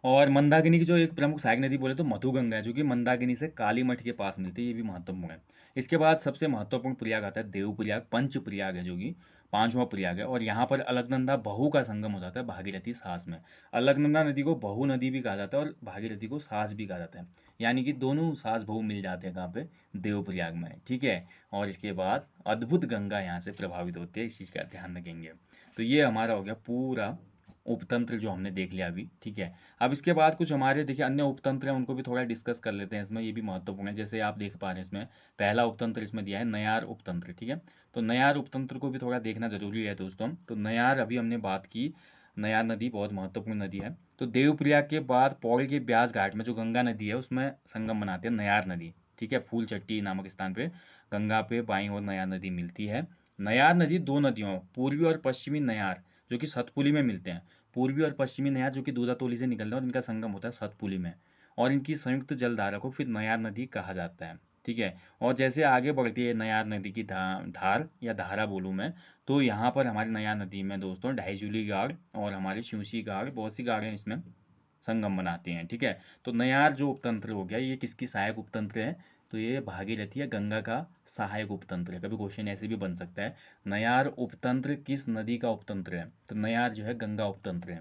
और मंदाकिनी की जो एक प्रमुख सहायक नदी बोले तो मधुगंगा है, जो कि मंदाकिनी से कालीमठ के पास मिलती है, ये भी महत्वपूर्ण है। इसके बाद सबसे महत्वपूर्ण प्रयाग आता है देवप्रयाग, पंच प्रयाग है, जो कि 5वां प्रयाग है। और यहाँ पर अलकनंदा बहू का संगम हो जाता है भागीरथी सास में। अलकनंदा नदी को बहू नदी भी कहा जाता है और भागीरथी को सास भी कहा जाता है, यानी कि दोनों सास बहू मिल जाते हैं कहाँ पे, देवप्रयाग में। ठीक है, और इसके बाद अद्भुत गंगा यहाँ से प्रभावित होती है, इस चीज का ध्यान रखेंगे। तो ये हमारा हो गया पूरा उपतंत्र जो हमने देख लिया अभी। ठीक है, अब इसके बाद कुछ हमारे देखिए अन्य उपतंत्र हैं, उनको भी थोड़ा डिस्कस कर लेते हैं इसमें, ये भी महत्वपूर्ण है। जैसे आप देख पा रहे हैं इसमें पहला उपतंत्र इसमें दिया है नयार उपतंत्र। ठीक है, तो नयार उपतंत्र को भी थोड़ा देखना जरूरी है दोस्तों। तो नयार अभी हमने बात की, नयार नदी बहुत महत्वपूर्ण नदी है। तो देवप्रयाग के बाद पौड़ी के ब्यास घाट में जो गंगा नदी है उसमें संगम बनाते हैं नयार नदी। ठीक है, फूल चट्टी नामक स्थान पे गंगा पे बाईं ओर नयार नदी मिलती है। नयार नदी 2 नदियों पूर्वी और पश्चिमी नयार, जो कि सतपुली में मिलते हैं। पूर्वी और पश्चिमी नयार जो कि दूधातोली से निकलते हैं और इनका संगम होता है सतपुली में। और इनकी संयुक्त जलधारा को फिर नयार नदी कहा जाता है। ठीक है। और जैसे आगे बढ़ती है नयार नदी की धार या धारा बोलूँ मैं, तो यहाँ पर हमारी नयार नदी में दोस्तों ढाईजूली गाड़ और हमारी शिवसी गाड़, बहुत सी गाड़ें इसमें संगम बनाती हैं। ठीक है। तो नयार जो उपतंत्र हो गया, ये किसकी सहायक उपतंत्र है? तो ये भागीरथी या गंगा का सहायक उपतंत्र है। कभी क्वेश्चन ऐसे भी बन सकता है, नयार उपतंत्र किस नदी का उपतंत्र है? तो नयार जो है गंगा उपतंत्र है।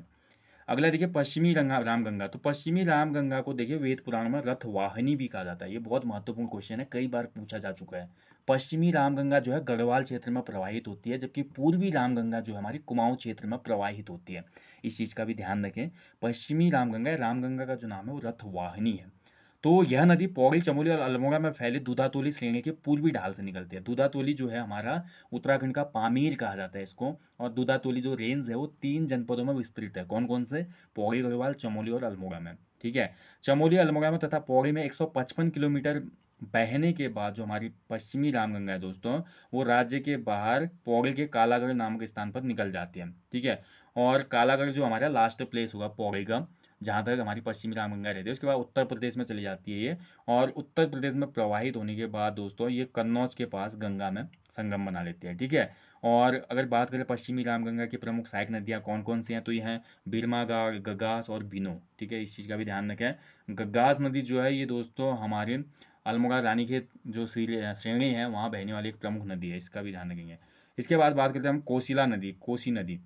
अगला देखिए पश्चिमी रामगंगा। तो पश्चिमी रामगंगा को देखिए वेद पुराण में रथ वाहिनी भी कहा जाता है। ये बहुत महत्वपूर्ण क्वेश्चन है, कई बार पूछा जा चुका है। पश्चिमी रामगंगा जो है गढ़वाल क्षेत्र में प्रवाहित होती है, जबकि पूर्वी रामगंगा जो है हमारी कुमाऊं क्षेत्र में प्रवाहित होती है। इस चीज का भी ध्यान रखें। पश्चिमी रामगंगा का जो नाम है वो रथ वाहिनी है। तो यह नदी पौड़ी, चमोली और अल्मोड़ा में फैले दूधातोली श्रेणी के पूर्वी ढाल से निकलती है। दूधातोली जो है हमारा उत्तराखंड का पामीर कहा जाता है इसको। और दूधातोली जो रेंज है वो 3 जनपदों में विस्तृत है। कौन कौन से? पौड़ी, गढ़वाल, चमोली और अल्मोड़ा में। ठीक है। चमोली, अल्मोड़ा में तथा पौड़ी में 155 किलोमीटर बहने के बाद जो हमारी पश्चिमी रामगंगा है दोस्तों, वो राज्य के बाहर पौड़ी के कालागढ़ नामक स्थान पर निकल जाती है। ठीक है। और कालागढ़ जो हमारा लास्ट प्लेस होगा पौड़ी का, जहाँ तक हमारी पश्चिमी रामगंगा रहती है, उसके बाद उत्तर प्रदेश में चली जाती है ये। और उत्तर प्रदेश में प्रवाहित होने के बाद दोस्तों ये कन्नौज के पास गंगा में संगम बना लेती है। ठीक है। और अगर बात करें पश्चिमी रामगंगा की प्रमुख सहायक नदियाँ कौन कौन सी हैं, तो ये हैं बीरमागाड़, गग्गास और बीनो। ठीक है, इस चीज़ का भी ध्यान रखें। गग्गास नदी जो है ये दोस्तों हमारे अल्मोड़ा रानीखेत जो श्रेणी है वहाँ बहने वाली एक प्रमुख नदी है, इसका भी ध्यान रखेंगे। इसके बाद बात करते हैं हम कोसिला नदी, कोसी नदी।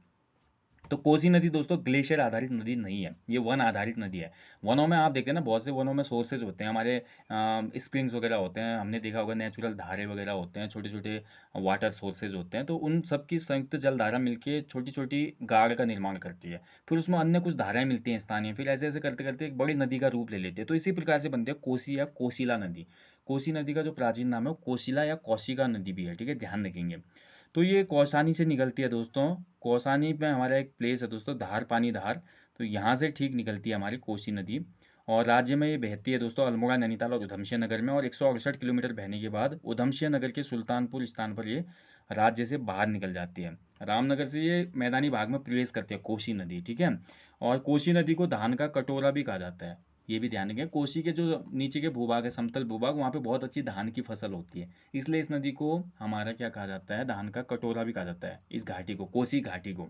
तो कोसी नदी दोस्तों ग्लेशियर आधारित नदी नहीं है, ये वन आधारित नदी है। वनों में आप देखते हैं ना, बहुत से वनों में सोर्सेज होते हैं हमारे, स्प्रिंग्स वगैरह होते हैं, हमने देखा होगा नेचुरल धारे वगैरह होते हैं, छोटे छोटे वाटर सोर्सेज होते हैं। तो उन सब की संयुक्त जल धारा मिलकर छोटी छोटी गाड़ का निर्माण करती है। फिर उसमें अन्य कुछ धाराएं मिलती हैं स्थानीय, फिर ऐसे ऐसे करते करते एक बड़ी नदी का रूप ले लेती है। तो इसी प्रकार से बनती है कोसी या कोसिला नदी। कोसी नदी का जो प्राचीन नाम है वो कोसिला या कौशिका नदी भी है। ठीक है, ध्यान रखेंगे। तो ये कौसानी से निकलती है दोस्तों। कौसानी में हमारा एक प्लेस है दोस्तों, धार पानी धार। तो यहाँ से ठीक निकलती है हमारी कोसी नदी। और राज्य में ये बहती है दोस्तों अल्मोड़ा, नैनीताल और उधमसिंह नगर में। और 168 किलोमीटर बहने के बाद उधमसिंह नगर के सुल्तानपुर स्थान पर ये राज्य से बाहर निकल जाती है। रामनगर से ये मैदानी भाग में प्रवेश करती है कोसी नदी। ठीक है। और कोसी नदी को धान का कटोरा भी कहा जाता है, ये भी ध्यान रखें। कोसी के जो नीचे के भूभाग है, समतल भूभाग, वहाँ पे बहुत अच्छी धान की फसल होती है, इसलिए इस नदी को हमारा क्या कहा जाता है, धान का कटोरा भी कहा जाता है इस घाटी को, कोसी घाटी को।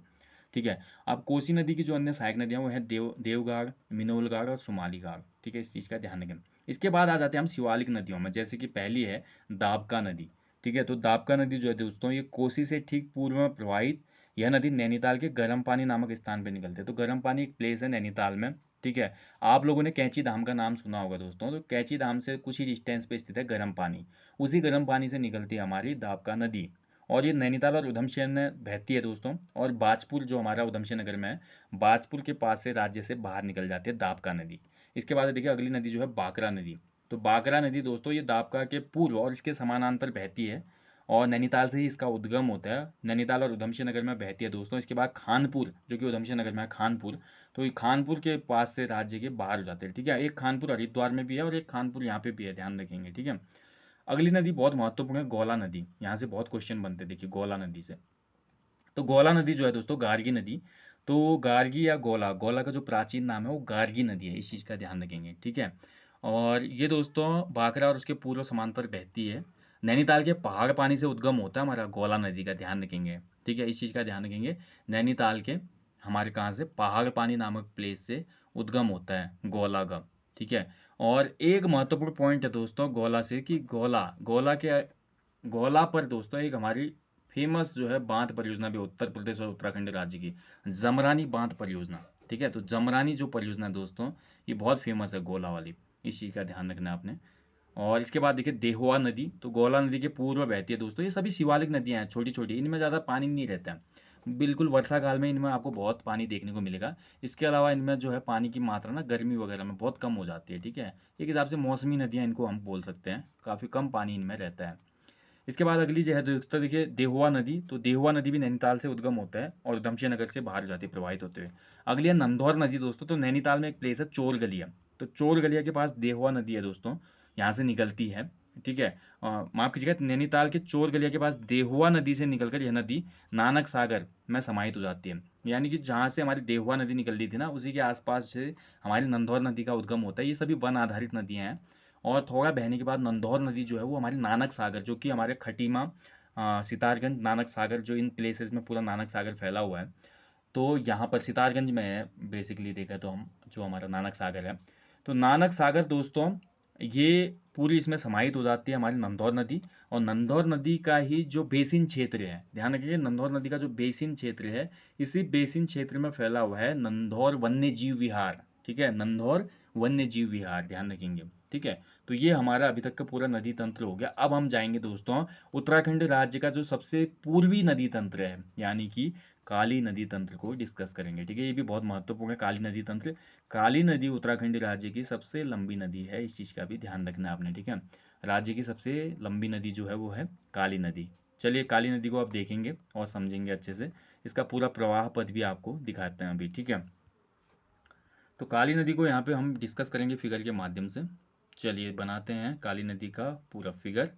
ठीक है। अब कोसी नदी की जो अन्य सहायक नदियां वो है देवगाड़, मिनोलगाड़ और सुमालीगाड़। ठीक है, इस चीज का ध्यान रखें। इसके बाद आ जाते हैं हम शिवालिक नदियों में, जैसे कि पहली है दाबका नदी। ठीक है। तो दाबका नदी जो है दोस्तों ये कोसी से ठीक पूर्व में प्रवाहित, यह नदी नैनीताल के गर्म पानी नामक स्थान पर निकलती है। तो गर्म पानी एक प्लेस है नैनीताल में। ठीक है। आप लोगों ने कैंची धाम का नाम सुना होगा दोस्तों। तो कैंची धाम से कुछ ही डिस्टेंस पे स्थित है गर्म पानी, उसी गर्म पानी से निकलती है हमारी दाबका नदी। और ये नैनीताल और उधमसिंह में बहती है दोस्तों। और बाजपुर जो हमारा उधमसिंह नगर में है, बाजपुर के पास से राज्य से बाहर निकल जाती है दाबका नदी। इसके बाद देखिए अगली नदी जो है बाकरा नदी। तो बाकरा नदी दोस्तों ये दाबका के पूर्व और इसके समानांतर बहती है, और नैनीताल से ही इसका उद्गम होता है। नैनीताल और उधमसिंह नगर में बहती है दोस्तों। इसके बाद खानपुर, जो कि उधमसिंह नगर में है, खानपुर। तो ये खानपुर के पास से राज्य के बाहर हो जाते हैं। ठीक है। एक खानपुर हरिद्वार में भी है और एक खानपुर यहाँ पे भी है, ध्यान रखेंगे। ठीक है। अगली नदी बहुत महत्वपूर्ण है, गोला नदी। यहाँ से बहुत क्वेश्चन बनते हैं, देखिए गोला नदी से। तो गोला नदी जो है दोस्तों गार्गी नदी। तो गार्गी या गोला, गोला का जो प्राचीन नाम है वो गार्गी नदी है, इस चीज का ध्यान रखेंगे। ठीक है। और ये दोस्तों बाकरा और उसके पूर्व समांतर बहती है। नैनीताल के पहाड़ पानी से उद्गम होता है हमारा गोला नदी का, ध्यान रखेंगे। ठीक है, इस चीज का ध्यान रखेंगे। नैनीताल के हमारे कहाँ से, पहाड़ पानी नामक प्लेस से उद्गम होता है गोला का। ठीक है। और एक महत्वपूर्ण पॉइंट है दोस्तों गोला से, कि गोला गोला के गोला पर दोस्तों एक हमारी फेमस जो है बांध परियोजना भी, उत्तर प्रदेश और उत्तराखंड राज्य की जमरानी बांध परियोजना। ठीक है। तो जमरानी जो परियोजना है दोस्तों ये बहुत फेमस है गोला वाली, इस चीज का ध्यान रखना है आपने। और इसके बाद देखिए देहोआ नदी। तो गोला नदी के पूर्व बहती है दोस्तों। ये सभी शिवालिक नदियां हैं, छोटी छोटी, इनमें ज्यादा पानी नहीं रहता है। बिल्कुल वर्षा काल में इनमें आपको बहुत पानी देखने को मिलेगा। इसके अलावा इनमें जो है पानी की मात्रा ना गर्मी वगैरह में बहुत कम हो जाती है। ठीक है। एक हिसाब से मौसमी नदियां इनको हम बोल सकते हैं, काफी कम पानी इनमें रहता है। इसके बाद अगली जो है दोस्तों देखिए देहुआ नदी। तो देहुआ नदी भी नैनीताल से उद्गम होता है और उधमसिंह नगर से बाहर जाती है प्रवाहित होते हुए। अगली है नंदौर नदी दोस्तों। तो नैनीताल में एक प्लेस है चोर गलिया। तो चोर गलिया के पास देहुआ नदी है दोस्तों, यहाँ से निकलती है। ठीक है। माफ कीजिएगा, नैनीताल के चोर गलिया के पास देहुआ नदी से निकलकर यह नदी नानक सागर में समाहित हो जाती है। यानी कि जहाँ से हमारी देहुआ नदी निकल रही थी ना, उसी के आसपास से हमारी नंदौर नदी का उद्गम होता है। ये सभी वन आधारित नदियां हैं। और थोड़ा बहने के बाद नंदौर नदी जो है वो हमारी नानक सागर, जो कि हमारे खटीमा, सितारगंज, नानक सागर, जो इन प्लेसेस में पूरा नानक सागर फैला हुआ है, तो यहाँ पर सितारगंज में है बेसिकली देखा तो हम, जो हमारा नानक सागर है। तो नानक सागर दोस्तों ये पूरी इसमें समाहित हो जाती है हमारी नंदौर नदी। और नंदौर नदी का ही जो बेसिन क्षेत्र है, ध्यान रखिए, नंदौर नदी का जो बेसिन क्षेत्र है, इसी बेसिन क्षेत्र में फैला हुआ है नंदौर वन्य जीव विहार। ठीक है, नंदौर वन्य जीव विहार, ध्यान रखेंगे। ठीक है, तो ये हमारा अभी तक का पूरा नदी तंत्र हो गया। अब हम जाएंगे दोस्तों उत्तराखंड राज्य का जो सबसे पूर्वी नदी तंत्र है, यानी कि काली नदी तंत्र को डिस्कस करेंगे। ठीक है, ये भी बहुत महत्वपूर्ण है काली नदी तंत्र। काली नदी उत्तराखंड राज्य की सबसे लंबी नदी है, इस चीज का भी ध्यान रखना है आपने। ठीक है, राज्य की सबसे लंबी नदी जो है वो है काली नदी। चलिए काली नदी को आप देखेंगे और समझेंगे अच्छे से, इसका पूरा प्रवाह पथ भी आपको दिखाते हैं अभी। ठीक है, तो काली नदी को यहाँ पे हम डिस्कस करेंगे फिगर के माध्यम से। चलिए बनाते हैं काली नदी का पूरा फिगर।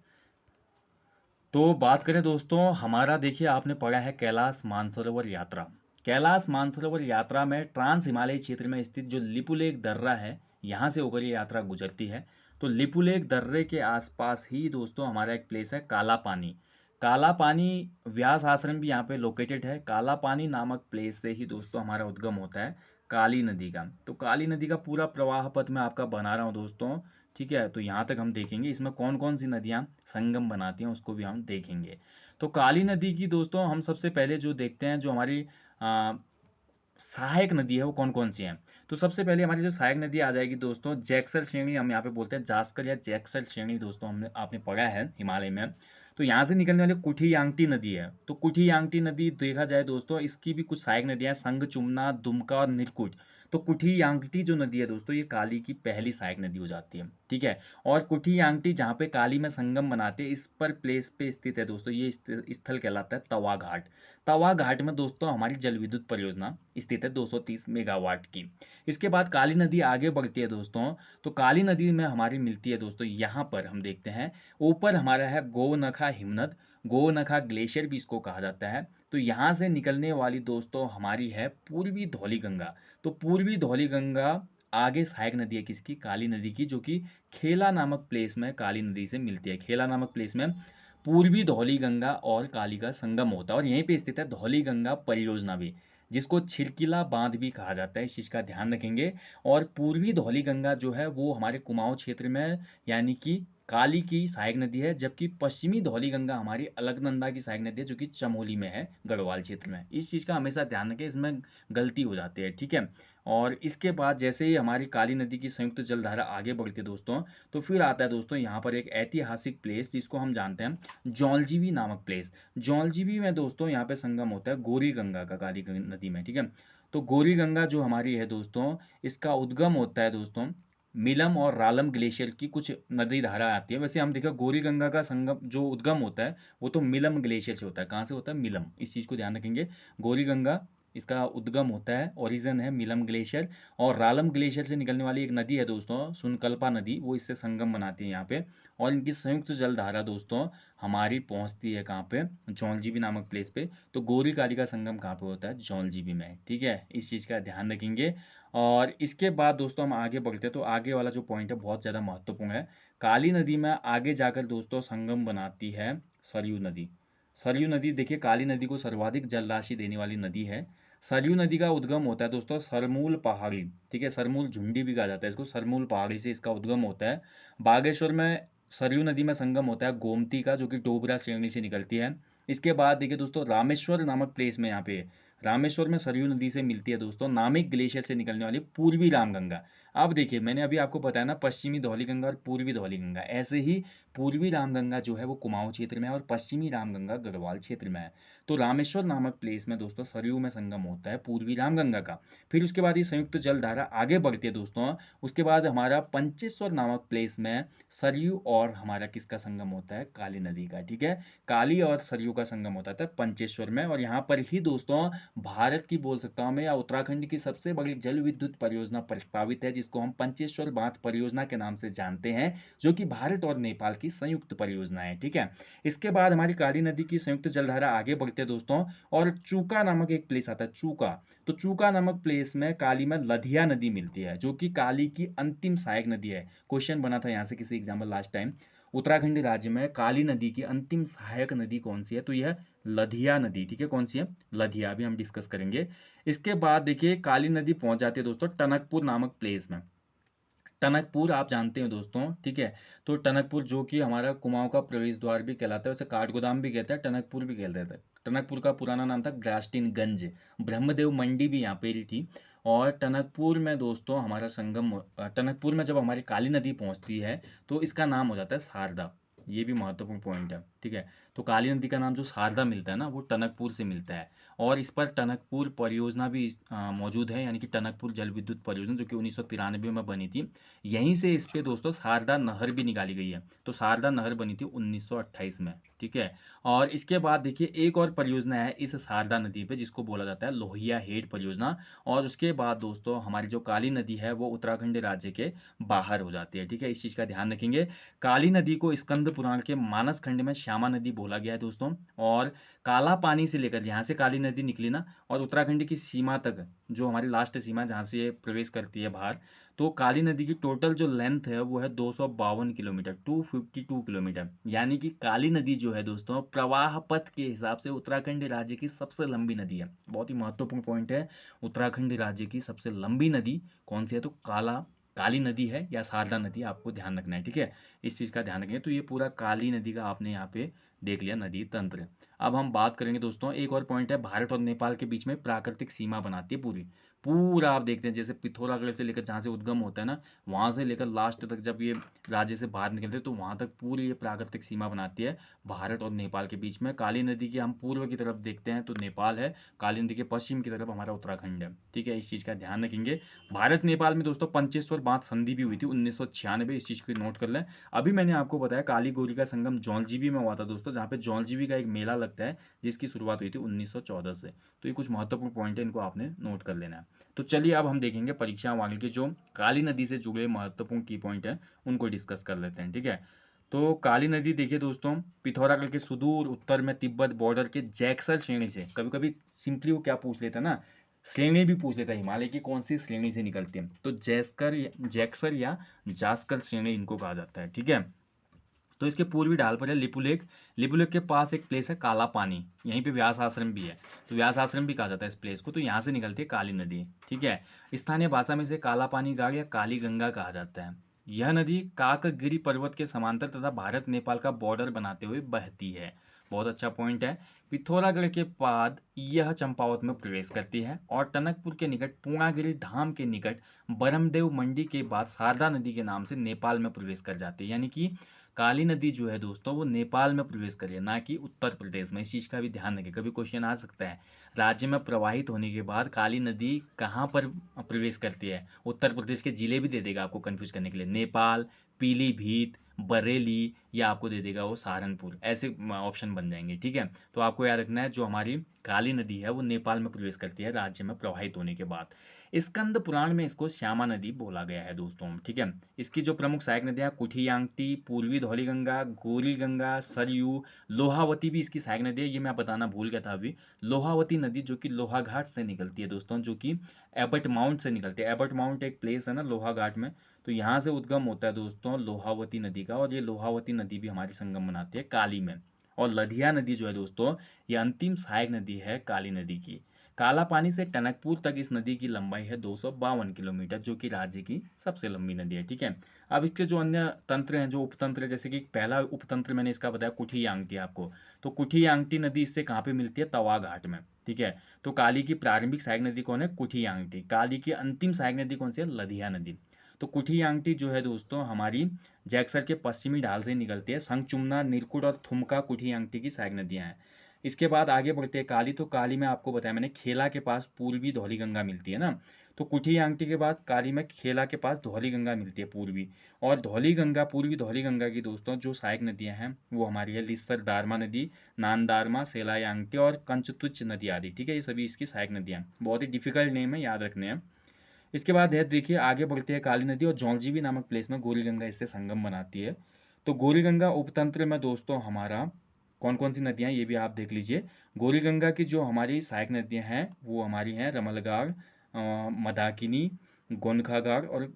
तो बात करें दोस्तों, हमारा देखिए आपने पढ़ा है कैलाश मानसरोवर यात्रा। कैलाश मानसरोवर यात्रा में ट्रांस हिमालयी क्षेत्र में स्थित जो लिपुलेख दर्रा है, यहाँ से होकर ये यात्रा गुजरती है। तो लिपुलेख दर्रे के आसपास ही दोस्तों हमारा एक प्लेस है काला पानी। काला पानी व्यास आश्रम भी यहाँ पे लोकेटेड है। काला पानी नामक प्लेस से ही दोस्तों हमारा उद्गम होता है काली नदी का। तो काली नदी का पूरा प्रवाह पथ मैं आपका बना रहा हूँ दोस्तों। ठीक है, तो यहाँ तक हम देखेंगे इसमें कौन कौन सी नदियाँ संगम बनाती हैं, उसको भी हम देखेंगे। तो काली नदी की दोस्तों हम सबसे पहले जो देखते हैं, जो हमारी आ, सहायक नदी है वो कौन कौन सी हैं। तो सबसे पहले हमारी जो सहायक नदी आ जाएगी दोस्तों, जैक्सर श्रेणी, हम यहाँ पे बोलते हैं जास्कर या जैक्सर श्रेणी दोस्तों, हमने आपने पढ़ा है हिमालय में। तो यहाँ से निकलने वाली कुठी यांगटी नदी है। तो कुठी यांगटी नदी देखा जाए दोस्तों, इसकी भी कुछ सहायक नदियां हैं, संग, चुमना, दुमका और निरकुट। तो कुठी यांगटी जो नदी है दोस्तों, ये काली की पहली सहायक नदी हो जाती है। ठीक है, और कुठी यांगटी जहाँ पे काली में संगम बनाते हैं, इस पर प्लेस पे स्थित है दोस्तों, ये स्थल कहलाता है तवा घाट। तवा घाट में दोस्तों हमारी जल विद्युत परियोजना स्थित है 230 मेगावाट की। इसके बाद काली नदी आगे बढ़ती है दोस्तों। तो काली नदी में हमारी मिलती है दोस्तों, यहाँ पर हम देखते हैं ऊपर हमारा है गोवनखा हिमनद। गोवनखा ग्लेशियर भी इसको कहा जाता है। तो यहाँ से निकलने वाली दोस्तों हमारी है पूर्वी धौली गंगा। तो पूर्वी धौली गंगा आगे सहायक नदी है किसकी, काली नदी की, जो कि खेला नामक प्लेस में काली नदी से मिलती है। खेला नामक प्लेस में पूर्वी धौली गंगा और काली का संगम होता है, और यहीं पे स्थित है धौली गंगा परियोजना भी, जिसको छिरकिला बांध भी कहा जाता है, इस चीज का ध्यान रखेंगे। और पूर्वी धौली गंगा जो है वो हमारे कुमाऊं क्षेत्र में, यानी कि काली की सहायक नदी है, जबकि पश्चिमी धौली गंगा हमारी अलकनंदा की सहायक नदी है, जो कि चमोली में है, गढ़वाल क्षेत्र में। इस चीज का हमेशा ध्यान रखें, इसमें गलती हो जाती है। ठीक है, और इसके बाद जैसे ही हमारी काली नदी की संयुक्त जलधारा आगे बढ़ती है दोस्तों, तो फिर आता है दोस्तों यहाँ पर एक ऐतिहासिक प्लेस जिसको हम जानते हैं जौलजीबी नामक प्लेस। जौलजीबी में दोस्तों यहाँ पे संगम होता है गोरी गंगा का काली नदी में। ठीक है, तो गोरी गंगा जो हमारी है दोस्तों, इसका उद्गम होता है दोस्तों मिलम और रालम ग्लेशियर की कुछ नदी धारा आती है। वैसे हम देखा गोरी गंगा का संगम जो उद्गम होता है वो तो मिलम ग्लेशियर से होता है। कहाँ से होता है, मिलम, इस चीज को ध्यान रखेंगे। गोरी गंगा इसका उद्गम होता है, ओरिजिन है मिलम ग्लेशियर। और रालम ग्लेशियर से निकलने वाली एक नदी है दोस्तों सुनकल्पा नदी, वो इससे संगम बनाती है यहाँ पे। और इनकी संयुक्त जल धारा दोस्तों हमारी पहुंचती है कहाँ पे, जौलजीबी नामक प्लेस पे। तो गोरी काली का संगम कहाँ पे होता है, जौलजीबी में। ठीक है, इस चीज का ध्यान रखेंगे। और इसके बाद दोस्तों हम आगे बढ़ते हैं, तो आगे वाला जो पॉइंट है बहुत ज्यादा महत्वपूर्ण है। काली नदी में आगे जाकर दोस्तों संगम बनाती है सरयू नदी। सरयू नदी देखिए, काली नदी को सर्वाधिक जल राशि देने वाली नदी है। सरयू नदी का उद्गम होता है दोस्तों सरमूल पहाड़ी। ठीक है, सरमूल झुंडी भी कहा जाता है इसको, सरमूल पहाड़ी से इसका उद्गम होता है। बागेश्वर में सरयू नदी में संगम होता है गोमती का, जो कि डोबरा श्रेणी से निकलती है। इसके बाद देखिए दोस्तों रामेश्वर नामक प्लेस में, यहाँ पे रामेश्वर में सरयू नदी से मिलती है दोस्तों नामिक ग्लेशियर से निकलने वाली पूर्वी रामगंगा। अब देखिए मैंने अभी आपको बताया ना पश्चिमी धौली गंगा और पूर्वी धौली गंगा, ऐसे ही पूर्वी रामगंगा जो है वो कुमाऊं क्षेत्र में है और पश्चिमी रामगंगा गढ़वाल क्षेत्र में है। तो रामेश्वर नामक प्लेस में दोस्तों सरयू में संगम होता है पूर्वी रामगंगा का। फिर उसके बाद ये संयुक्त जल धारा आगे बढ़ती है दोस्तों। उसके बाद हमारा पंचेश्वर नामक प्लेस में सरयू और हमारा किसका संगम होता है, काली नदी का। ठीक है, काली और सरयू का संगम होता था पंचेश्वर में। और यहाँ पर ही दोस्तों भारत की बोल सकता हूँ मैं, या उत्तराखंड की सबसे बड़ी जल विद्युत परियोजना प्रस्तावित है, जिसको जिसको हम पंचेश्वर बांध परियोजना के नाम से जानते हैं, जो कि भारत और नेपाल की संयुक्त परियोजना है। ठीक है, इसके बाद हमारी काली नदी की संयुक्त जलधारा आगे बढ़ते हैं दोस्तों, और चूका नामक एक प्लेस आता है, चूका। तो चूका नामक प्लेस में काली में लधिया नदी मिलती है, जो कि काली की अंतिम सहायक नदी है। क्वेश्चन बना था यहाँ से किसी एग्जाम्पल लास्ट टाइम, उत्तराखंड राज्य में काली नदी की अंतिम सहायक नदी कौन सी है, तो यह लधिया नदी। ठीक है, कौन सी है, लधिया, अभी हम डिस्कस करेंगे। इसके बाद देखिए काली नदी पहुंच जाती है दोस्तों टनकपुर नामक प्लेस में। टनकपुर आप जानते हैं दोस्तों, ठीक है, तो टनकपुर जो कि हमारा कुमाऊं का प्रवेश द्वार भी कहलाता है, उसे काठगोदाम भी कहते हैं, टनकपुर भी कहते हैं। टनकपुर का पुराना नाम था ग्रास्टिनगंज। ब्रह्मदेव मंडी भी यहाँ पे ही थी। और टनकपुर में दोस्तों हमारा टनकपुर में जब हमारी काली नदी पहुंचती है तो इसका नाम हो जाता है शारदा। ये भी महत्वपूर्ण पॉइंट है। ठीक है, तो काली नदी का नाम जो शारदा मिलता है ना, वो टनकपुर से मिलता है। और इस पर टनकपुर परियोजना भी मौजूद है, यानी कि टनकपुर जल विद्युत परियोजना, जो कि 1993 में बनी थी। यहीं से इस पे दोस्तों शारदा नहर भी निकाली गई है। तो शारदा नहर बनी थी 1928 में। ठीक है, और इसके बाद देखिए एक और परियोजना है इस शारदा नदी पे, जिसको बोला जाता है लोहिया हेड परियोजना। और उसके बाद दोस्तों हमारी जो काली नदी है वो उत्तराखंड राज्य के बाहर हो जाती है। ठीक है, इस चीज का ध्यान रखेंगे। काली नदी को स्कंद पुराण के मानस खंड में श्यामा नदी बोला गया है दोस्तों। और काला पानी से लेकर यहाँ से काली नदी निकली ना, और उत्तराखंड की सीमा तक, जो हमारी लास्ट सीमा जहाँ से ये प्रवेश करती है बाहर, तो काली नदी की टोटल जो लेंथ है वो है 252 किलोमीटर, 252 किलोमीटर। यानी कि काली नदी जो है दोस्तों प्रवाह पथ के हिसाब से उत्तराखंड राज्य की सबसे लंबी नदी है। बहुत ही महत्वपूर्ण पॉइंट है, उत्तराखंड राज्य की सबसे लंबी नदी कौन सी है, तो काली नदी है या शारदा नदी, आपको ध्यान रखना है। ठीक है, इस चीज का ध्यान रखेंगे। तो ये पूरा काली नदी का आपने यहाँ पे देख लिया नदी तंत्र। अब हम बात करेंगे दोस्तों, एक और पॉइंट है, भारत और नेपाल के बीच में प्राकृतिक सीमा बनाती है पूरा आप देखते हैं, जैसे पिथौरागढ़ से लेकर जहाँ से उद्गम होता है ना, वहां से लेकर लास्ट तक जब ये राज्य से बाहर निकलते हैं तो वहां तक पूरी ये प्राकृतिक सीमा बनाती है भारत और नेपाल के बीच में। काली नदी की हम पूर्व की तरफ देखते हैं तो नेपाल है, काली नदी के पश्चिम की तरफ हमारा उत्तराखंड है। ठीक है, इस चीज का ध्यान रखेंगे। भारत नेपाल में दोस्तों पंचेश्वर बांध संधि भी हुई थी 1996, इस चीज को नोट कर लें। अभी मैंने आपको बताया काली गोरी का संगम जौलजीबी में हुआ था दोस्तों, जहाँ पे जौलजीबी का एक मेला लगता है जिसकी शुरुआत हुई थी 1914 से। तो ये कुछ महत्वपूर्ण पॉइंट है, इनको आपने नोट कर लेना है। तो चलिए अब हम देखेंगे परीक्षा वाले के जो काली नदी से जुड़े महत्वपूर्ण की पॉइंट है उनको डिस्कस कर लेते हैं। ठीक है, तो काली नदी देखिए दोस्तों पिथौरागढ़ के सुदूर उत्तर में तिब्बत बॉर्डर के जैक्सर श्रेणी से, कभी कभी सिंपली वो क्या पूछ लेता है ना, श्रेणी भी पूछ लेता है, हिमालय की कौन सी श्रेणी से निकलती है, तो जैक्सर या जास्कर श्रेणी इनको कहा जाता है। ठीक है, तो इसके पूर्वी ढाल पर है लिपुलेख। लिपुलेख के पास एक प्लेस है काला पानी, यहीं पे व्यास आश्रम भी है, तो व्यास आश्रम भी कहा जाता है इस प्लेस को। तो यहाँ से निकलती है काली नदी। ठीक है, स्थानीय भाषा में इसे काला पानी घाट या काली गंगा कहा जाता है। यह नदी काकगिरी पर्वत के समांतर तथा भारत नेपाल का बॉर्डर बनाते हुए बहती है। बहुत अच्छा पॉइंट है। पिथौरागढ़ के बाद यह चंपावत में प्रवेश करती है और टनकपुर के निकट पूर्णागिरि धाम के निकट बरमदेव मंडी के बाद शारदा नदी के नाम से नेपाल में प्रवेश कर जाती है। यानी कि काली नदी जो है दोस्तों वो नेपाल में प्रवेश करी है, ना कि उत्तर प्रदेश में। इस चीज का भी ध्यान रखें, कभी क्वेश्चन आ सकता है। राज्य में प्रवाहित होने के बाद काली नदी कहाँ पर प्रवेश करती है, उत्तर प्रदेश के जिले भी दे देगा आपको कंफ्यूज करने के लिए, नेपाल, पीलीभीत, बरेली, या आपको दे देगा वो सहारनपुर, ऐसे ऑप्शन बन जाएंगे। ठीक है, तो आपको याद रखना है जो हमारी काली नदी है वो नेपाल में प्रवेश करती है राज्य में प्रवाहित होने के बाद। स्कंद पुराण में इसको श्यामा नदी बोला गया है दोस्तों। ठीक है, इसकी जो प्रमुख सहायक नदियां कुठियांगटी, पूर्वी धौलीगंगा, गोरी गंगा, सरयू, लोहावती भी इसकी सहायक नदी है। ये मैं बताना भूल गया था अभी, लोहावती नदी जो कि लोहाघाट से निकलती है दोस्तों, जो कि एबट माउंट से निकलती है। एबट माउंट एक प्लेस है ना लोहाघाट में, तो यहाँ से उद्गम होता है दोस्तों लोहावती नदी का, और ये लोहावती नदी भी हमारी संगम बनाती है काली में। और लधिया नदी जो है दोस्तों ये अंतिम सहायक नदी है काली नदी की। काला पानी से टनकपुर तक इस नदी की लंबाई है 252 किलोमीटर, जो कि राज्य की सबसे लंबी नदी है। ठीक है, अब इसके जो अन्य तंत्र हैं, जो उपतंत्र है, जैसे कि पहला उपतंत्र मैंने इसका बताया कुठियांगटी आपको, तो कुठियांगटी नदी इससे कहाँ पे मिलती है, तवा घाट में। ठीक है, तो काली की प्रारंभिक सहायक नदी कौन है, कुठियांगटी। काली की अंतिम सहायक नदी कौन सी है, लधिया नदी। तो कुठियांगटी जो है दोस्तों हमारी जैक्सर के पश्चिमी ढाल से निकलती है। संगचुमना, नीलकुट और थुमका कुठियांगटी की सहायक नदियां हैं। इसके बाद आगे बढ़ते हैं काली, तो काली में आपको बताया मैंने खेला के पास पूर्वी धौलीगंगा मिलती है ना, तो कुठियांगटी के बाद काली में खेला के पास धौलीगंगा मिलती है पूर्वी। और धौलीगंगा, पूर्वी धौलीगंगा की दोस्तों जो सहायक नदियां हैं वो हमारी है लिस्सर दारमा नदी, नानदारमा, सेलायांगटी और कंचतुच नदी आदि। ठीक है, ये सभी इसकी सहायक नदियां, बहुत ही डिफिकल्ट नेम है, याद रखने हैं। इसके बाद है देखिए आगे बढ़ते हैं काली नदी और जौलजीबी नामक प्लेस में गौरी गंगा इससे संगम बनाती है। तो गौरी गंगा उपतंत्र में दोस्तों हमारा कौन कौन सी नदियां ये भी आप देख लीजिए। गौरी गंगा की जो हमारी सहायक नदियां हैं वो हमारी हैं रमलगार, मदाकिनी, गोनखागार और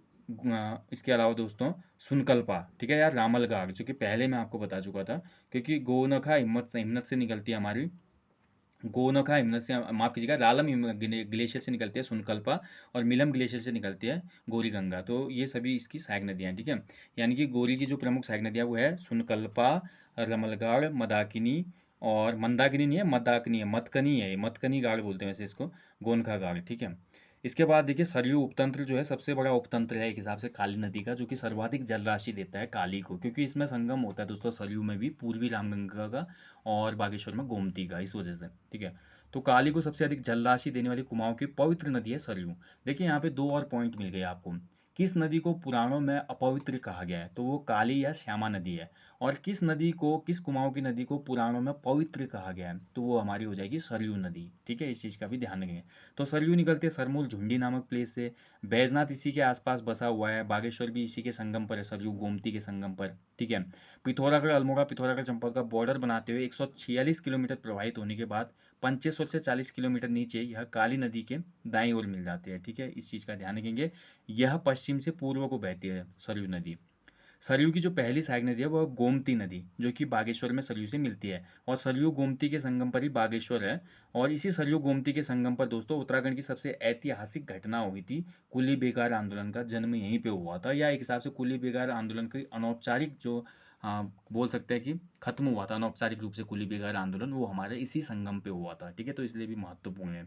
इसके अलावा दोस्तों सुनकल्पा, ठीक है यार, रामलगार, जो कि पहले मैं आपको बता चुका था, क्योंकि गोनखा हिम्मत हिम्मत से निकलती है हमारी, गोनखा हिमनद से माफ कीजिएगा, रालम ग्लेशियर से निकलती है सुनकल्पा, और मिलम ग्लेशियर से निकलती है गौरी गंगा। तो ये सभी इसकी सहायक नदियां हैं, ठीक है। यानी कि गौरी की जो प्रमुख सहायक नदियां वो है सुनकल्पा, रमलगाड़, मदाकिनी, और मंदाकिनी नहीं है, मदाकिनी है, मतकनी है, मतकनी गाड़ बोलते हैं वैसे इसको, गोनखा गाड़, ठीक है। इसके बाद देखिए सरयू उपतंत्र जो है सबसे बड़ा उपतंत्र है एक हिसाब से काली नदी का, जो कि सर्वाधिक जल राशि देता है काली को, क्योंकि इसमें संगम होता है दोस्तों सरयू में भी, पूर्वी रामगंगा का और बागेश्वर में गोमती का, इस वजह से, ठीक है। तो काली को सबसे अधिक जल राशि देने वाली कुमाऊं की पवित्र नदी है सरयू। देखिए यहाँ पे दो और पॉइंट मिल गए आपको। किस नदी को पुराणों में अपवित्र कहा गया है, तो वो काली या श्यामा नदी है। और किस नदी को, किस कुमाऊं की नदी को पुराणों में पवित्र कहा गया है, तो वो हमारी हो जाएगी सरयू नदी, ठीक है। इस चीज का भी ध्यान रखेंगे। तो सरयू निकलते हैं सरमूल झुंडी नामक प्लेस से। बैजनाथ इसी के आसपास बसा हुआ है, बागेश्वर भी इसी के संगम पर है, सरयू गोमती के संगम पर, ठीक है। पिथौरागढ़ अल्मोड़ा पिथौरागढ़ चंपावत का बॉर्डर बनाते हुए 146 किलोमीटर प्रवाहित होने के बाद पंचेश्वर से 40 किलोमीटर नीचे यह काली नदी के दाईं ओर मिल जाते हैं, ठीक है। इस चीज का ध्यान रखेंगे। यह पश्चिम से पूर्व को बहती है सरयू नदी। सरयू की जो पहली सहायक नदी है वह गोमती नदी, जो कि बागेश्वर में सरयू से मिलती है, और सरयू गोमती के संगम पर ही बागेश्वर है। और इसी सरयू गोमती के संगम पर दोस्तों उत्तराखंड की सबसे ऐतिहासिक घटना हुई थी, कुली बेगार आंदोलन का जन्म यहीं पे हुआ था, या एक हिसाब से कुली बेगार आंदोलन की अनौपचारिक जो बोल सकते हैं कि खत्म हुआ था अनौपचारिक रूप से कुली बेगार आंदोलन, वो हमारे इसी संगम पे हुआ था, ठीक है। तो इसलिए भी महत्वपूर्ण है।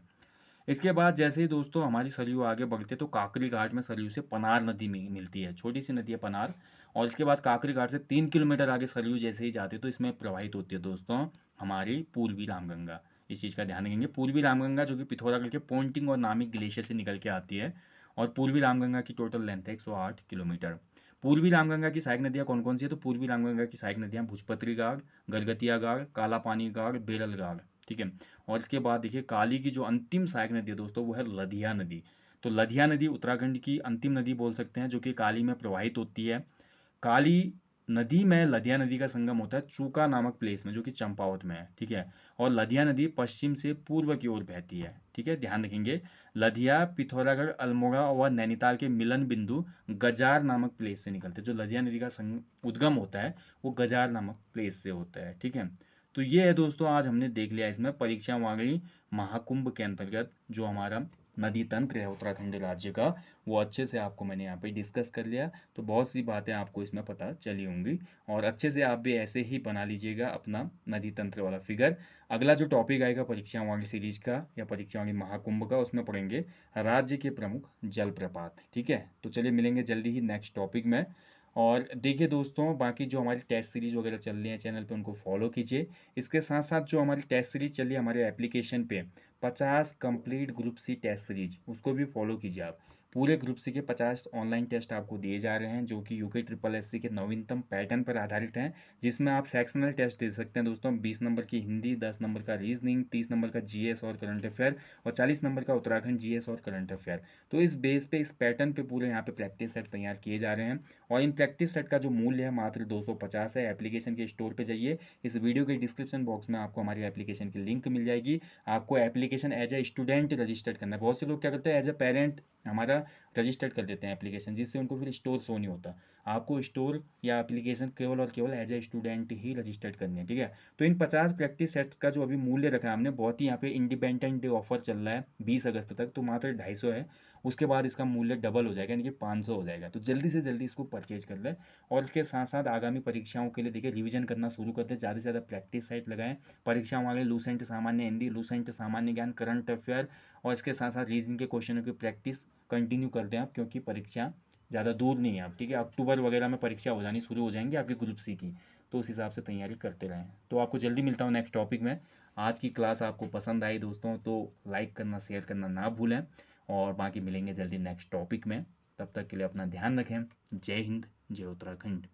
इसके बाद जैसे ही दोस्तों हमारी सरयू आगे बढ़ते हैं तो काकरी घाट में सरयू से पनार नदी मिलती है, छोटी सी नदी है पनार। और इसके बाद काकरी घाट से 3 किलोमीटर आगे सरयू जैसे ही जाते हैं तो इसमें प्रवाहित होती है दोस्तों हमारी पूर्वी रामगंगा। इस चीज़ का ध्यान रखेंगे, पूर्वी रामगंगा जो कि पिथौरागढ़ के पोंटिंग और नामिक ग्लेशियर से निकल के आती है। और पूर्वी रामगंगा की टोटल लेंथ है 108 किलोमीटर। पूर्वी रामगंगा की सहायक नदियाँ कौन कौन सी है, तो पूर्वी रामगंगा की सहायक नदियाँ भुजपत्री गाड़, गलगतिया गाड़, काला पानी गाड़, बेरल गाड़, ठीक है। और इसके बाद देखिए काली की जो अंतिम सहायक नदी है दोस्तों वो है लधिया नदी। तो लधिया नदी उत्तराखंड की अंतिम नदी बोल सकते हैं, जो कि काली में प्रवाहित होती है। काली नदी में लधिया नदी का संगम होता है चूका नामक प्लेस में, जो कि चंपावत में है, ठीक है। और लधिया नदी पश्चिम से पूर्व की ओर बहती है, ठीक है, ध्यान रखेंगे। लधिया पिथौरागढ़ अल्मोड़ा और नैनीताल के मिलन बिंदु गजार नामक प्लेस से निकलते हैं। जो लधिया नदी का उद्गम होता है वो गजार नामक प्लेस से होता है, ठीक है। तो ये है दोस्तों, आज हमने देख लिया इसमें परीक्षा वाणी महाकुंभ के अंतर्गत जो हमारा नदी तंत्र है उत्तराखंड राज्य का, वो अच्छे से आपको मैंने यहाँ पे डिस्कस कर लिया। तो बहुत सी बातें आपको इसमें पता चली होंगी, और अच्छे से आप भी ऐसे ही बना लीजिएगा अपना नदी तंत्र वाला फिगर। अगला जो टॉपिक आएगा परीक्षा वाणी सीरीज का या परीक्षा वाणी महाकुंभ का, उसमें पढ़ेंगे राज्य के प्रमुख जलप्रपात, ठीक है। तो चलिए मिलेंगे जल्दी ही नेक्स्ट टॉपिक में। और देखिए दोस्तों बाकी जो हमारी टेस्ट सीरीज वगैरह चल रही है चैनल पे उनको फॉलो कीजिए। इसके साथ साथ जो हमारी टेस्ट सीरीज चल रही है हमारे एप्लीकेशन पे 50 complete group C test series, उसको भी फॉलो कीजिए आप। पूरे ग्रुप सी के 50 ऑनलाइन टेस्ट आपको दिए जा रहे हैं, जो कि यूके ट्रिपल एस सी के नवीनतम पैटर्न पर आधारित हैं, जिसमें आप सेक्शनल टेस्ट दे सकते हैं दोस्तों। 20 नंबर की हिंदी, 10 नंबर का रीजनिंग, 30 नंबर का जीएस और करंट अफेयर, और 40 नंबर का उत्तराखंड जीएस और करंट अफेयर। तो इस बेस पे, इस पैटर्न पे पूरे यहाँ पे प्रैक्टिस सेट तैयार किए जा रहे हैं। और इन प्रैक्टिस सेट का जो मूल्य है मात्र 250 है। एप्लीकेशन के स्टोर पे जाइए, इस वीडियो के डिस्क्रिप्शन बॉक्स में आपको हमारी एप्लीकेशन की लिंक मिल जाएगी। आपको application as a student registered करना है। बहुत से लोग क्या करते हैं, एज ए पेरेंट हमारा रजिस्टर्ड कर देते हैं एप्लीकेशन, जिससे उनको फिर स्टोर शो नहीं होता। आपको स्टोर या एप्लीकेशन केवल और केवल एज ए स्टूडेंट ही रजिस्टर्ड करनी है, ठीक है। तो इन 50 प्रैक्टिस सेट्स का जो अभी मूल्य रखा है हमने, बहुत ही यहाँ पे इंडिपेंडेंट डे ऑफर चल रहा है 20 अगस्त तक, तो मात्र 250 है। उसके बाद इसका मूल्य डबल हो जाएगा, यानी कि 500 हो जाएगा। तो जल्दी से जल्दी इसको परचेज कर ले। और इसके साथ साथ आगामी परीक्षाओं के लिए देखिए रिवीजन करना शुरू कर दे, ज़्यादा से ज़्यादा प्रैक्टिस सेट लगाएं। परीक्षाओं वाले लूसेंट सामान्य हिंदी, लूसेंट सामान्य ज्ञान, करंट अफेयर, और इसके साथ साथ रीजनिंग के क्वेश्चनों की प्रैक्टिस कंटिन्यू कर दें आप, क्योंकि परीक्षा ज़्यादा दूर नहीं है आप, ठीक है। अक्टूबर वगैरह में परीक्षा हो जानी शुरू हो जाएंगी आपकी ग्रुप सी की, तो उस हिसाब से तैयारी करते रहें। तो आपको जल्दी मिलता हूँ नेक्स्ट टॉपिक में। आज की क्लास आपको पसंद आई दोस्तों तो लाइक करना, शेयर करना ना भूलें, और बाकी मिलेंगे जल्दी नेक्स्ट टॉपिक में। तब तक के लिए अपना ध्यान रखें। जय हिंद, जय उत्तराखंड।